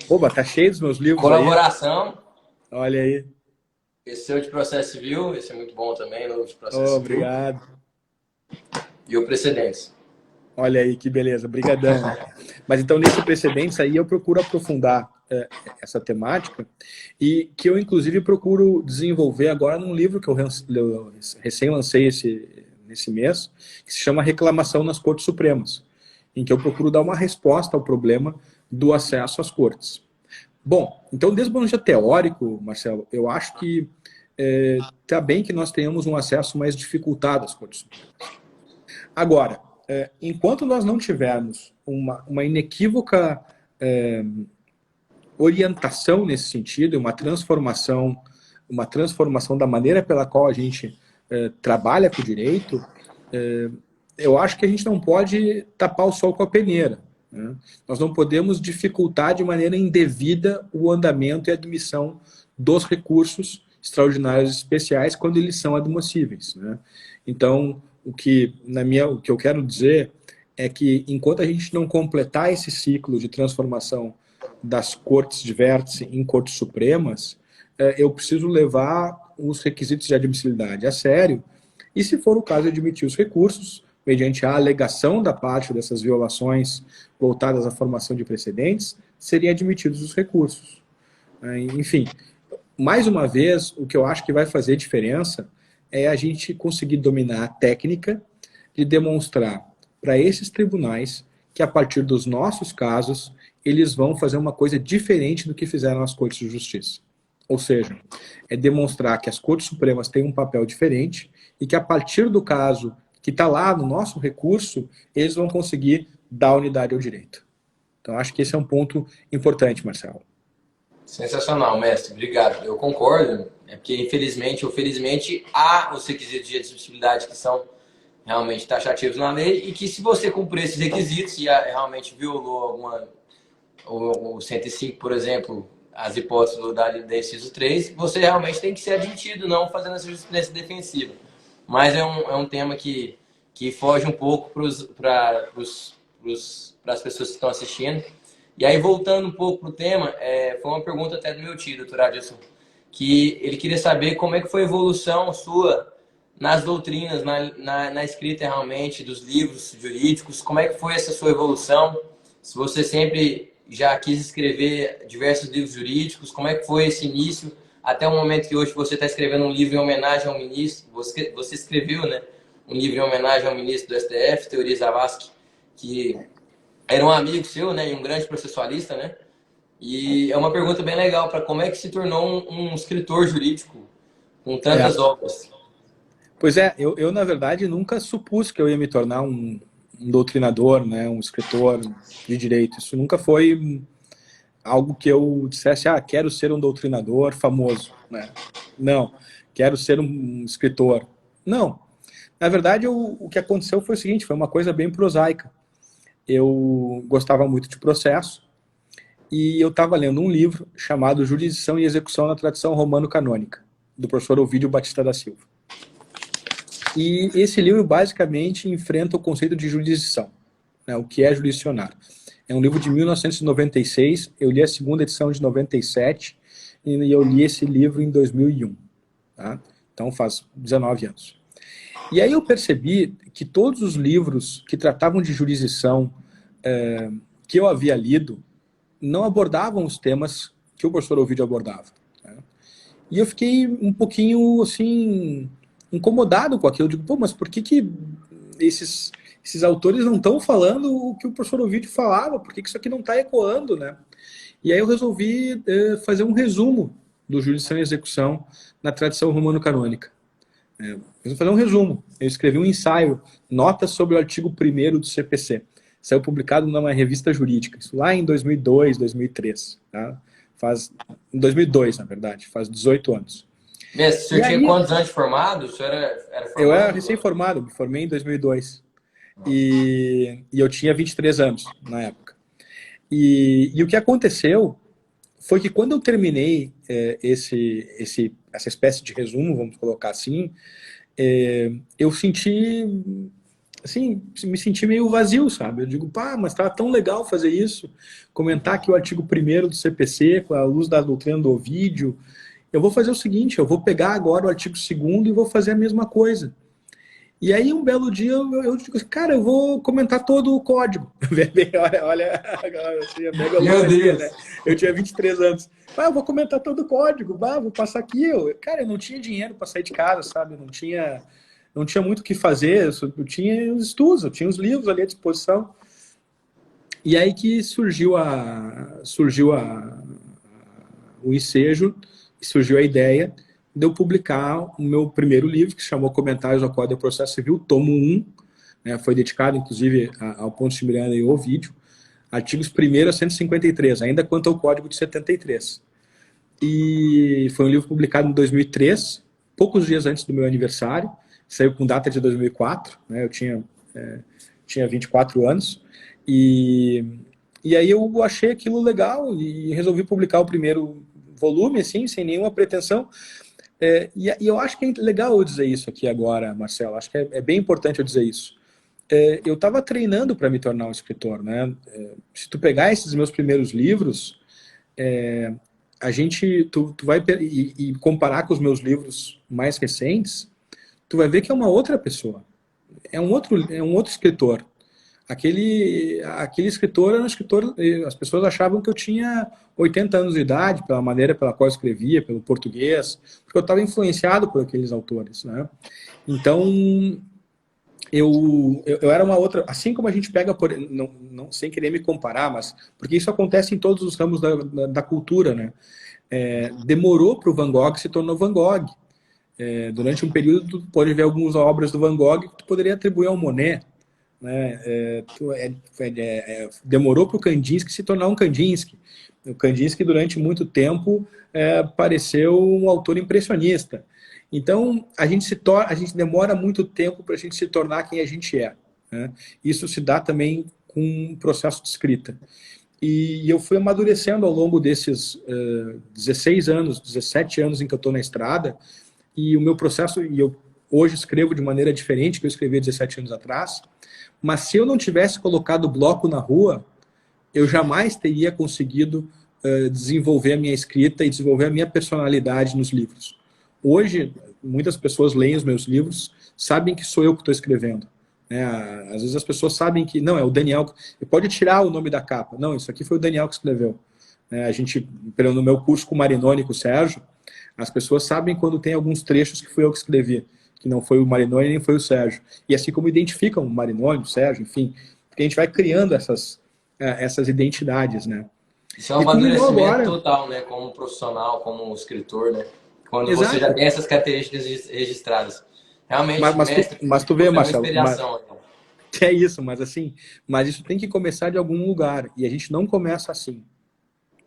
Oba, tá cheio dos meus livros. Colaboração. Aí. Olha aí. Esse é o de processo civil, esse é muito bom também, novo de processo civil. Obrigado. E o Precedentes. Olha aí, que beleza, brigadão. Mas então, nesse Precedentes aí, eu procuro aprofundar essa temática e que eu, inclusive, procuro desenvolver agora num livro que eu recém lancei nesse mês, que se chama Reclamação nas Cortes Supremas, em que eu procuro dar uma resposta ao problema do acesso às cortes. Bom, então, desde o ponto de vista teórico, Marcelo, eu acho que está bem que nós tenhamos um acesso mais dificultado às cortes supremas. Agora, enquanto nós não tivermos uma inequívoca orientação nesse sentido, uma transformação da maneira pela qual a gente trabalha com o direito, eu acho que a gente não pode tapar o sol com a peneira. Né? Nós não podemos dificultar de maneira indevida o andamento e a admissão dos recursos extraordinários especiais quando eles são admissíveis. Né? Então, o que eu quero dizer é que enquanto a gente não completar esse ciclo de transformação das cortes de vértice em cortes supremas, eu preciso levar os requisitos de admissibilidade a sério e, se for o caso, admitir os recursos mediante a alegação da parte dessas violações voltadas à formação de precedentes, seriam admitidos os recursos. Enfim, mais uma vez, o que eu acho que vai fazer diferença é a gente conseguir dominar a técnica de demonstrar para esses tribunais que, a partir dos nossos casos, eles vão fazer uma coisa diferente do que fizeram as Cortes de Justiça. Ou seja, é demonstrar que as Cortes Supremas têm um papel diferente e que, a partir do caso que está lá no nosso recurso, eles vão conseguir dar unidade ao direito. Então, acho que esse é um ponto importante, Marcelo. Sensacional, mestre. Obrigado. Eu concordo. É porque, infelizmente ou felizmente, há os requisitos de admissibilidade que são realmente taxativos na lei e que, se você cumprir esses requisitos e realmente violou alguma... o 105, por exemplo, as hipóteses da inciso 3, você realmente tem que ser admitido, não fazendo essa jurisprudência defensiva. Mas é um tema que foge um pouco para as pessoas que estão assistindo. E aí, voltando um pouco para o tema, foi uma pergunta até do meu tio, doutor Adilson, que ele queria saber como é que foi a evolução sua nas doutrinas, na escrita realmente dos livros jurídicos, como é que foi essa sua evolução, se você sempre já quis escrever diversos livros jurídicos, como é que foi esse início, até o momento que hoje você está escrevendo um livro em homenagem ao ministro, você escreveu, né, um livro em homenagem ao ministro do STF, Teori Zavascki, que era um amigo seu, né, e um grande processualista, né? E é uma pergunta bem legal para como é que se tornou um escritor jurídico com tantas obras. Pois é, eu na verdade nunca supus que eu ia me tornar um doutrinador, né, um escritor de direito. Isso nunca foi algo que eu dissesse, quero ser um doutrinador famoso, né? Não, quero ser um escritor. Não. Na verdade, o que aconteceu foi o seguinte, foi uma coisa bem prosaica. Eu gostava muito de processo e eu estava lendo um livro chamado Jurisdição e Execução na Tradição Romano-Canônica, do professor Ovídio Batista da Silva. E esse livro basicamente enfrenta o conceito de jurisdição, né, o que é jurisdicionar. É um livro de 1996, eu li a segunda edição de 97 e eu li esse livro em 2001. Tá? Então faz 19 anos. E aí eu percebi que todos os livros que tratavam de jurisdição que eu havia lido não abordavam os temas que o professor Ovídio abordava. Né? E eu fiquei um pouquinho assim incomodado com aquilo. Eu digo, mas por que esses autores não estão falando o que o professor Ovídio falava? Por que isso aqui não está ecoando? Né? E aí eu resolvi fazer um resumo do Jurisdição e Execução na tradição romano-canônica. Eu vou fazer um resumo. Eu escrevi um ensaio, Notas sobre o artigo 1º do CPC. Saiu publicado numa revista jurídica, isso lá em 2002, 2003. Tá? Em 2002, na verdade, faz 18 anos. Mestre, o senhor tinha quantos anos de formado? O senhor era formado? Eu era recém-formado, me formei em 2002. E eu tinha 23 anos na época. E o que aconteceu foi que quando eu terminei essa espécie de resumo, vamos colocar assim, eu senti, assim, me senti meio vazio, sabe? Eu digo, pá, mas tá tão legal fazer isso, comentar aqui o artigo 1º do CPC, com a luz da doutrina do Ovídio. Eu vou fazer o seguinte, eu vou pegar agora o artigo 2º e vou fazer a mesma coisa. E aí, um belo dia, eu digo assim, cara, eu vou comentar todo o código. Olha assim, a Meu megalomania, Deus! né? Eu tinha 23 anos. Eu vou comentar todo o código, vou passar aqui. Cara, eu não tinha dinheiro para sair de casa, sabe? Eu não tinha muito o que fazer. Eu tinha os estudos, eu tinha os livros ali à disposição. E aí que surgiu o ensejo, surgiu a ideia de eu publicar o meu primeiro livro, que se chamou Comentários ao Código de Processo Civil, tomo 1, né, foi dedicado, inclusive, ao Pontes de Miranda e ao Ovídio, artigos 1º a 153, ainda quanto ao Código de 73. E foi um livro publicado em 2003, poucos dias antes do meu aniversário, saiu com data de 2004, né, eu tinha 24 anos, e aí eu achei aquilo legal e resolvi publicar o primeiro volume, assim, sem nenhuma pretensão. E eu acho que é legal eu dizer isso aqui agora, Marcelo. Acho que é bem importante eu dizer isso. Eu estava treinando para me tornar um escritor, né? Se tu pegar esses meus primeiros livros, tu vai e comparar com os meus livros mais recentes, tu vai ver que é uma outra pessoa. É um outro escritor. Aquele escritor era um escritor, as pessoas achavam que eu tinha 80 anos de idade, pela maneira pela qual eu escrevia, pelo português, porque eu estava influenciado por aqueles autores, né? Então, eu era uma outra, assim como a gente pega, não, sem querer me comparar, mas porque isso acontece em todos os ramos da cultura, né? Demorou para o Van Gogh se tornou Van Gogh. Durante um período, tu pode ver algumas obras do Van Gogh que tu poderia atribuir ao Monet, né? Demorou para o Kandinsky se tornar um Kandinsky. O Kandinsky, durante muito tempo, pareceu um autor impressionista. Então, a gente demora muito tempo para a gente se tornar quem a gente é, né? Isso se dá também com um processo de escrita. E eu fui amadurecendo ao longo desses 16 anos, 17 anos em que eu estou na estrada, e o meu processo, e eu hoje escrevo de maneira diferente que eu escrevi 17 anos atrás, mas se eu não tivesse colocado o bloco na rua, eu jamais teria conseguido desenvolver a minha escrita e desenvolver a minha personalidade nos livros. Hoje, muitas pessoas leem os meus livros, sabem que sou eu que estou escrevendo, né? Às vezes as pessoas sabem que, não, é o Daniel, pode tirar o nome da capa. Não, isso aqui foi o Daniel que escreveu. No meu curso com o Marinoni e com o Sérgio, as pessoas sabem quando tem alguns trechos que fui eu que escrevi, que não foi o Marinoni nem foi o Sérgio. E assim como identificam o Marinoni, o Sérgio, enfim, porque a gente vai criando essas identidades, né? Isso é um amadurecimento total, né? Como profissional, como escritor, né? Quando Exato. você já tem essas características registradas. Realmente, mas tu vê, Marcelo, inspiração, então. É isso, mas isso tem que começar de algum lugar, e a gente não começa assim.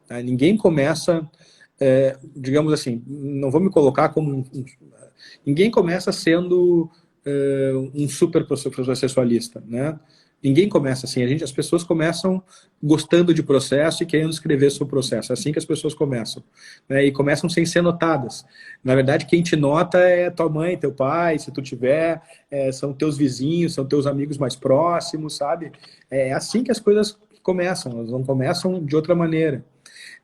Tá? Ninguém começa, digamos assim, não vou me colocar como ninguém começa sendo um super processualista, né? Ninguém começa assim. As pessoas começam gostando de processo e querendo escrever sobre o processo. É assim que as pessoas começam, né? E começam sem ser notadas. Na verdade, quem te nota é tua mãe, teu pai, se tu tiver, são teus vizinhos, são teus amigos mais próximos, sabe? É assim que as coisas começam. Elas não começam de outra maneira.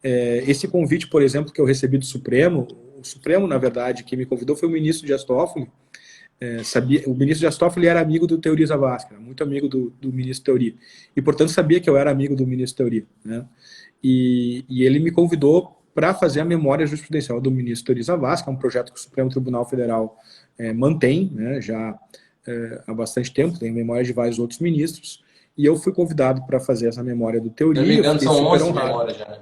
Esse convite, por exemplo, que eu recebi do Supremo, o Supremo, na verdade, quem me convidou foi o ministro Dias Toffoli. O ministro Dias Toffoli era amigo do Teori Zavascki, muito amigo do ministro Teori. E, portanto, sabia que eu era amigo do ministro Teori, né? E ele me convidou para fazer a memória jurisprudencial do ministro Teori Zavascki, é um projeto que o Supremo Tribunal Federal mantém, né, já há bastante tempo, tem memórias de vários outros ministros, e eu fui convidado para fazer essa memória do Teori. Se não me engano, são 11 memórias já, né?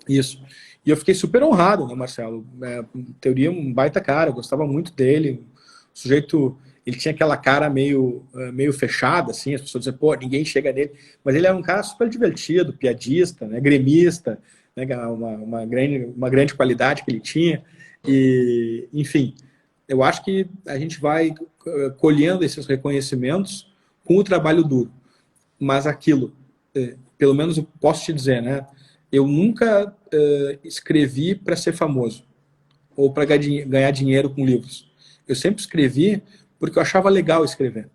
Isso. E eu fiquei super honrado, né, Marcelo? Teoria, um baita cara, eu gostava muito dele. O sujeito, ele tinha aquela cara meio fechada, assim, as pessoas diziam, pô, ninguém chega nele. Mas ele era um cara super divertido, piadista, né, gremista, né, uma grande qualidade que ele tinha. E, enfim, eu acho que a gente vai colhendo esses reconhecimentos com o trabalho duro. Mas aquilo, pelo menos eu posso te dizer, né? Eu nunca escrevi para ser famoso ou para ganhar dinheiro com livros. Eu sempre escrevi porque eu achava legal escrever.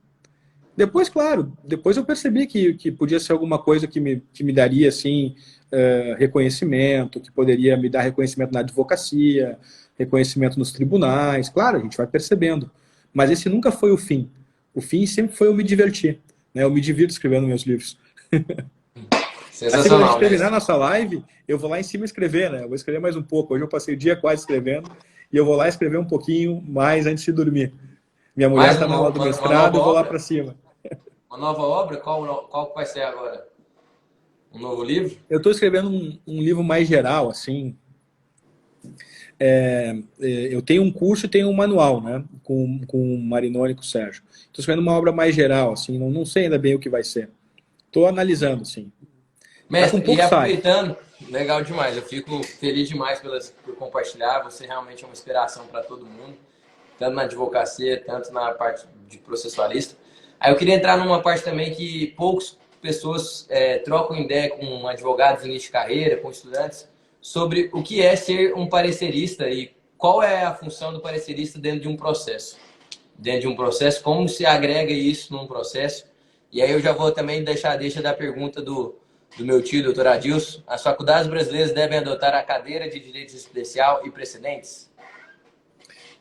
Depois, claro, depois eu percebi que podia ser alguma coisa que me daria, assim, reconhecimento, que poderia me dar reconhecimento na advocacia, reconhecimento nos tribunais. Claro, a gente vai percebendo. Mas esse nunca foi o fim. O fim sempre foi eu me divertir. Né? Eu me divirto escrevendo meus livros. Assim, quando a gente terminar nossa live, eu vou lá em cima escrever, né? Eu vou escrever mais um pouco. Hoje eu passei o dia quase escrevendo e eu vou lá escrever um pouquinho mais antes de dormir. Minha mulher está na aula do mestrado, eu vou lá para cima. Uma nova obra? Qual vai ser agora? Um novo livro? Eu estou escrevendo um livro mais geral, assim. Eu tenho um curso e tenho um manual, né? Com o Marinoni e com o Sérgio. Estou escrevendo uma obra mais geral, assim. Não sei ainda bem o que vai ser. Estou analisando, assim. Mestre, e aproveitando, legal demais. Eu fico feliz demais por compartilhar. Você realmente é uma inspiração para todo mundo. Tanto na advocacia, tanto na parte de processualista. Aí eu queria entrar numa parte também que poucas pessoas trocam ideia com advogados em início de carreira, com estudantes, sobre o que é ser um parecerista e qual é a função do parecerista dentro de um processo. Dentro de um processo, como se agrega isso num processo. E aí eu já vou também deixa da pergunta do meu tio, doutor Adilson. As faculdades brasileiras devem adotar a cadeira de Direito Especial e precedentes?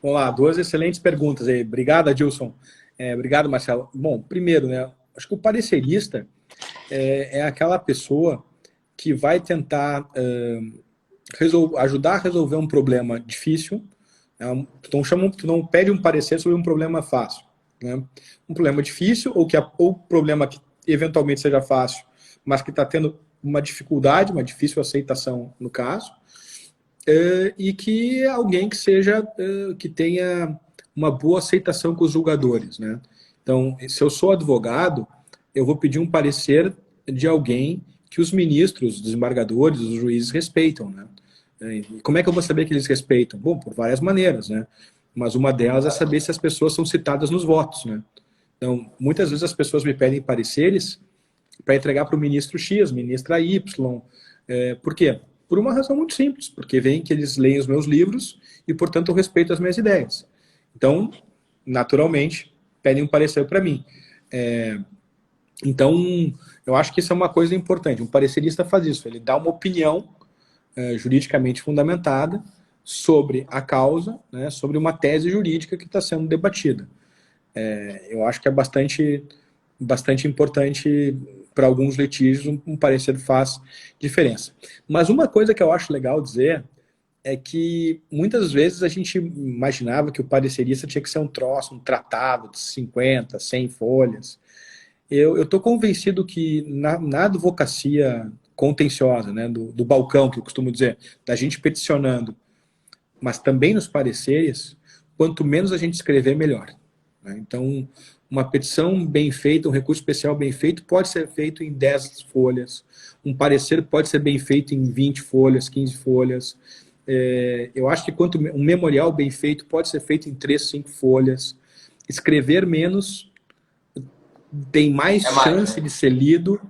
Vamos lá, duas excelentes perguntas aí. Obrigado, Adilson. Obrigado, Marcelo. Bom, primeiro, né? Acho que o parecerista é aquela pessoa que vai tentar ajudar a resolver um problema difícil. Tu não pede um parecer sobre um problema fácil. Né? Um problema difícil ou problema que eventualmente seja fácil, mas que está tendo uma dificuldade, uma difícil aceitação no caso, e que alguém que tenha uma boa aceitação com os julgadores, né? Então, se eu sou advogado, eu vou pedir um parecer de alguém que os ministros, os desembargadores, os juízes respeitam, né? E como é que eu vou saber que eles respeitam? Bom, por várias maneiras, né? Mas uma delas é saber se as pessoas são citadas nos votos, né? Então, muitas vezes as pessoas me pedem pareceres para entregar para o ministro X, ministra Y. Por quê? Por uma razão muito simples, porque veem que eles leem os meus livros e, portanto, eu respeito as minhas ideias. Então, naturalmente, pedem um parecer para mim. Então, eu acho que isso é uma coisa importante. Um parecerista faz isso, ele dá uma opinião juridicamente fundamentada sobre a causa, né, sobre uma tese jurídica que está sendo debatida. Eu acho que é bastante importante para alguns litígios, um parecer faz diferença. Mas uma coisa que eu acho legal dizer é que muitas vezes a gente imaginava que o parecerista tinha que ser um tratado de 50, 100 folhas. Eu estou convencido que na advocacia contenciosa, né, do balcão, que eu costumo dizer, da gente peticionando, mas também nos pareceres, quanto menos a gente escrever, melhor. Né? Então, uma petição bem feita, um recurso especial bem feito, pode ser feito em 10 folhas. Um parecer pode ser bem feito em 20 folhas, 15 folhas. Eu acho que um memorial bem feito pode ser feito em 3, 5 folhas. Escrever menos tem mais chance de ser lido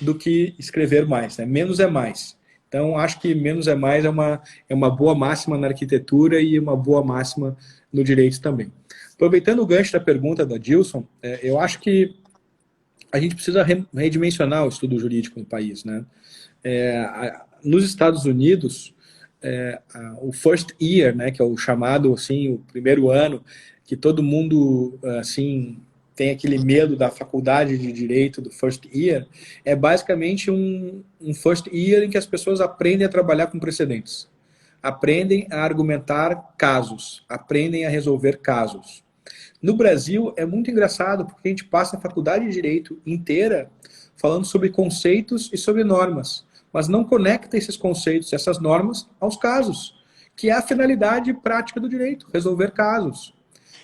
do que escrever mais. Né? Menos é mais. Então, acho que menos é mais é uma boa máxima na arquitetura e uma boa máxima no direito também. Aproveitando o gancho da pergunta da Dilson, eu acho que a gente precisa redimensionar o estudo jurídico no país. Né? Nos Estados Unidos, o first year, né, que é o chamado assim, o primeiro ano, que todo mundo assim, tem aquele medo da faculdade de direito do first year, é basicamente um first year em que as pessoas aprendem a trabalhar com precedentes, aprendem a argumentar casos, aprendem a resolver casos. No Brasil é muito engraçado porque a gente passa a faculdade de direito inteira falando sobre conceitos e sobre normas, mas não conecta esses conceitos, essas normas aos casos, que é a finalidade prática do direito, resolver casos.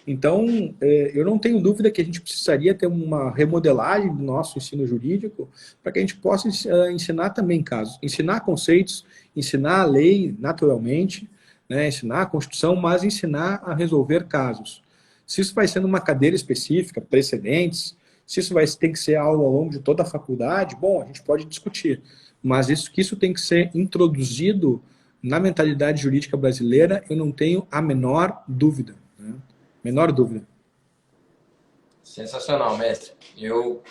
Então, eu não tenho dúvida que a gente precisaria ter uma remodelagem do nosso ensino jurídico para que a gente possa ensinar também casos, ensinar conceitos, ensinar a lei naturalmente, né, ensinar a Constituição, mas ensinar a resolver casos. Se isso vai ser numa cadeira específica, precedentes, Se isso tem que ser algo ao longo de toda a faculdade, bom, a gente pode discutir. Mas isso tem que ser introduzido na mentalidade jurídica brasileira, eu não tenho a menor dúvida. Né? Menor dúvida. Sensacional, mestre. Eu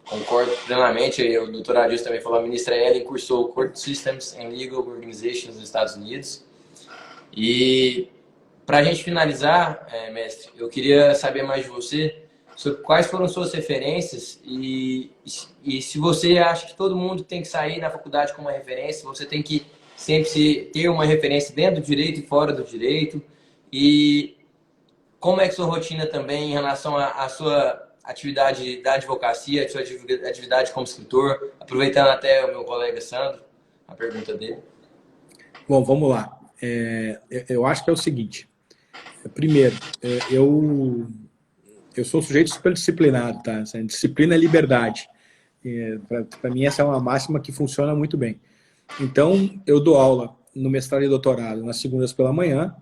concordo plenamente. O doutor Adilson também falou, a ministra Ellen cursou Court Systems and Legal Organizations nos Estados Unidos. E para a gente finalizar, mestre, eu queria saber mais de você sobre quais foram suas referências e se você acha que todo mundo tem que sair na faculdade com uma referência, você tem que sempre ter uma referência dentro do direito e fora do direito. E como é que sua rotina também em relação à sua atividade da advocacia, a sua atividade como escritor, aproveitando até o meu colega Sandro, a pergunta dele. Bom, vamos lá. Eu acho que é o seguinte. Primeiro, eu sou um sujeito super disciplinado, tá? Disciplina é liberdade. Para mim, essa é uma máxima que funciona muito bem. Então, eu dou aula no mestrado e doutorado nas segundas pela manhã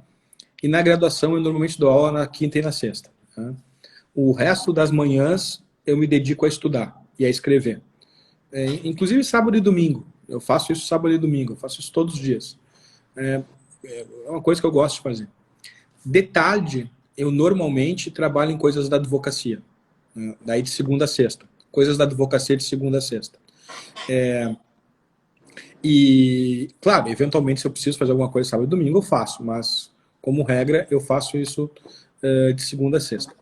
e na graduação eu normalmente dou aula na quinta e na sexta. Tá? O resto das manhãs eu me dedico a estudar e a escrever. Inclusive sábado e domingo. Eu faço isso sábado e domingo. Eu faço isso todos os dias. É uma coisa que eu gosto de fazer. De tarde, eu normalmente trabalho em coisas da advocacia. Daí de segunda a sexta. Coisas da advocacia de segunda a sexta. E, claro, eventualmente, se eu preciso fazer alguma coisa sábado e domingo, eu faço. Mas, como regra, eu faço isso de segunda a sexta.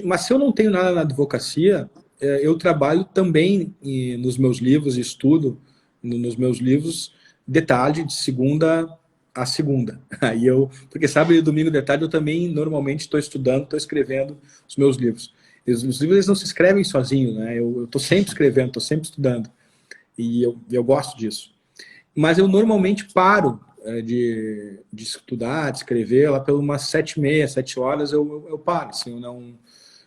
Mas se eu não tenho nada na advocacia, eu trabalho também nos meus livros, estudo nos meus livros de tarde, de segunda a segunda. Porque sábado e domingo de tarde eu também normalmente estou estudando, estou escrevendo os meus livros. Os livros eles não se escrevem sozinhos, né? Eu estou sempre escrevendo, estou sempre estudando. E eu gosto disso. Mas eu normalmente paro de estudar, de escrever, lá pelas umas 7h30, 7 horas eu paro. Assim,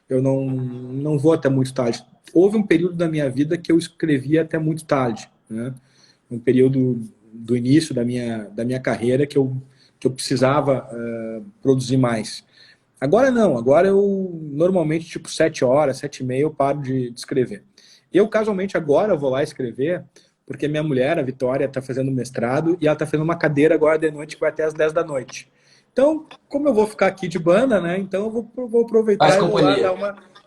eu não vou até muito tarde. Houve um período da minha vida que eu escrevia até muito tarde. Né? Um período do início da minha carreira que eu precisava produzir mais. Agora não, agora eu normalmente tipo 7 horas, 7h30 eu paro de escrever. Eu casualmente agora eu vou lá escrever porque minha mulher, a Vitória, está fazendo mestrado e ela está fazendo uma cadeira agora de noite que vai até às 10 da noite. Então, como eu vou ficar aqui de banda, né? Então eu vou aproveitar e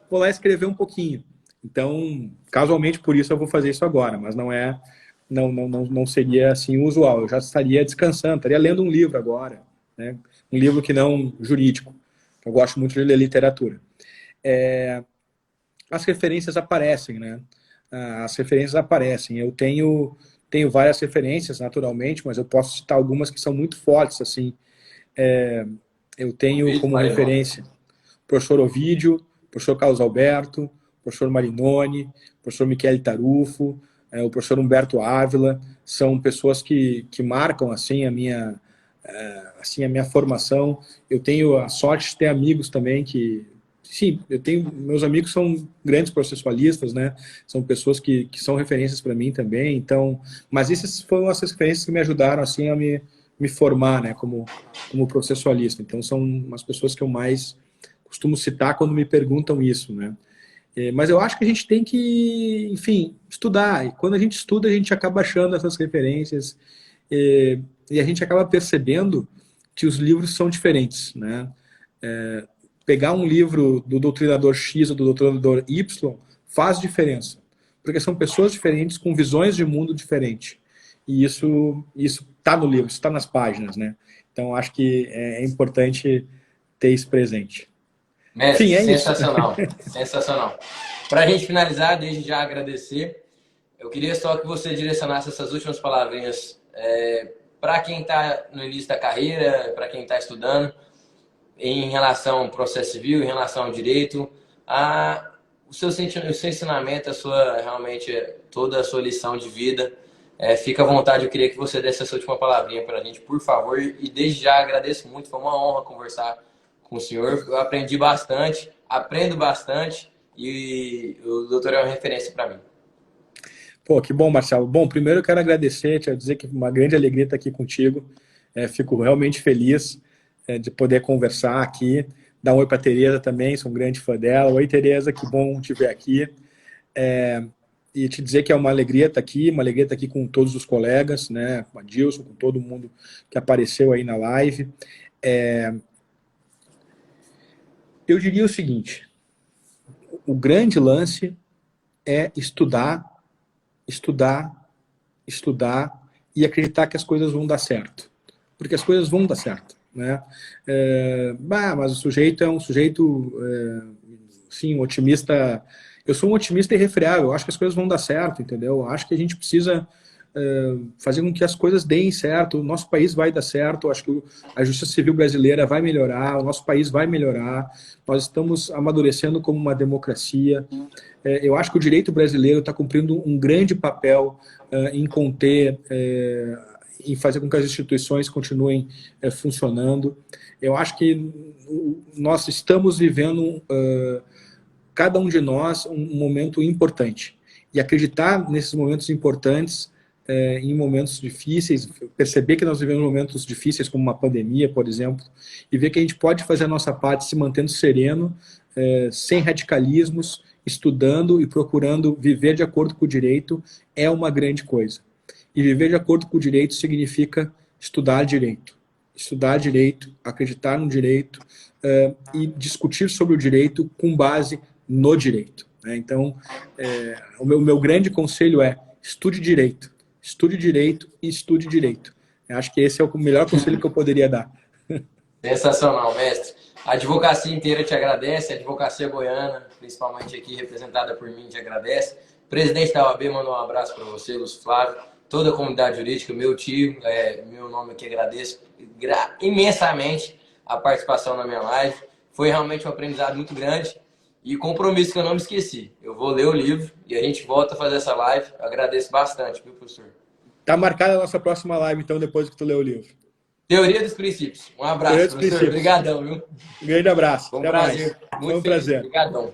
vou lá escrever um pouquinho. Então, casualmente por isso eu vou fazer isso agora, mas não seria assim o usual. Eu já estaria descansando, estaria lendo um livro agora, né? Um livro que não jurídico. Eu gosto muito de ler literatura. As referências aparecem, né? As referências aparecem. Eu tenho várias referências, naturalmente, mas eu posso citar algumas que são muito fortes, assim. Eu tenho como referência o professor Ovídio, o professor Carlos Alberto, o professor Marinoni, o professor Michele Tarufo, o professor Humberto Ávila. São pessoas que marcam assim, a minha formação. Eu tenho a sorte de ter amigos também que... Sim, meus amigos são grandes processualistas, né? São pessoas que são referências para mim também. Então, mas essas foram as referências que me ajudaram assim a me formar, né? Como processualista. Então, são umas pessoas que eu mais costumo citar quando me perguntam isso, né? Mas eu acho que a gente tem que, enfim, estudar. E quando a gente estuda, a gente acaba achando essas referências e a gente acaba percebendo que os livros são diferentes, né? Pegar um livro do doutrinador X ou do doutrinador Y faz diferença, porque são pessoas diferentes com visões de mundo diferentes. E isso está no livro, está nas páginas, né? Então, acho que é importante ter isso presente. Mestre, enfim, sensacional, isso. Sensacional. Para a gente finalizar, desde já agradecer, eu queria só que você direcionasse essas últimas palavrinhas para quem está no início da carreira, para quem está estudando, em relação ao processo civil, em relação ao direito, o seu ensinamento, realmente toda a sua lição de vida. Fica à vontade, eu queria que você desse essa última palavrinha para a gente, por favor. E desde já agradeço muito, foi uma honra conversar com o senhor. Eu aprendi bastante, aprendo bastante e o doutor é uma referência para mim. Pô, que bom, Marcelo. Bom, primeiro eu quero agradecer, te dizer que é uma grande alegria estar aqui contigo. Fico realmente feliz de poder conversar aqui. Dar um oi para a Tereza também, sou um grande fã dela. Oi, Tereza, que bom te ver aqui. E te dizer que é uma alegria estar aqui, com todos os colegas, né? Com a Dilson, com todo mundo que apareceu aí na live. Eu diria o seguinte, o grande lance é estudar, estudar, estudar e acreditar que as coisas vão dar certo. Porque as coisas vão dar certo, né? Mas o sujeito é um sujeito, sim, um otimista. Eu sou um otimista irrefreável, eu acho que as coisas vão dar certo, entendeu? Eu acho que a gente precisa fazer com que as coisas deem certo, o nosso país vai dar certo, eu acho que a justiça civil brasileira vai melhorar, o nosso país vai melhorar, nós estamos amadurecendo como uma democracia. Eu acho que o direito brasileiro está cumprindo um grande papel em conter, em fazer com que as instituições continuem funcionando. Eu acho que nós estamos vivendo, cada um de nós, um momento importante. E acreditar nesses momentos importantes, em momentos difíceis, perceber que nós vivemos momentos difíceis, como uma pandemia, por exemplo, e ver que a gente pode fazer a nossa parte se mantendo sereno, sem radicalismos, estudando e procurando viver de acordo com o direito, é uma grande coisa. E viver de acordo com o direito significa estudar direito. Estudar direito, acreditar no direito e discutir sobre o direito com base no direito. Então, o meu grande conselho é estude direito e estude direito. Eu acho que esse é o melhor conselho que eu poderia dar. Sensacional, mestre. A advocacia inteira te agradece, a advocacia goiana, principalmente aqui representada por mim, te agradece. O presidente da OAB mandou um abraço para você, Lúcio Flávio, toda a comunidade jurídica, meu tio, meu nome aqui, agradeço imensamente a participação na minha live. Foi realmente um aprendizado muito grande e compromisso que eu não me esqueci. Eu vou ler o livro e a gente volta a fazer essa live. Eu agradeço bastante, viu, professor? Tá marcada a nossa próxima live, então, depois que tu ler o livro. Teoria dos Princípios. Um abraço, professor. Obrigadão, viu? Um grande abraço. Foi um prazer. Muito feliz. Obrigadão.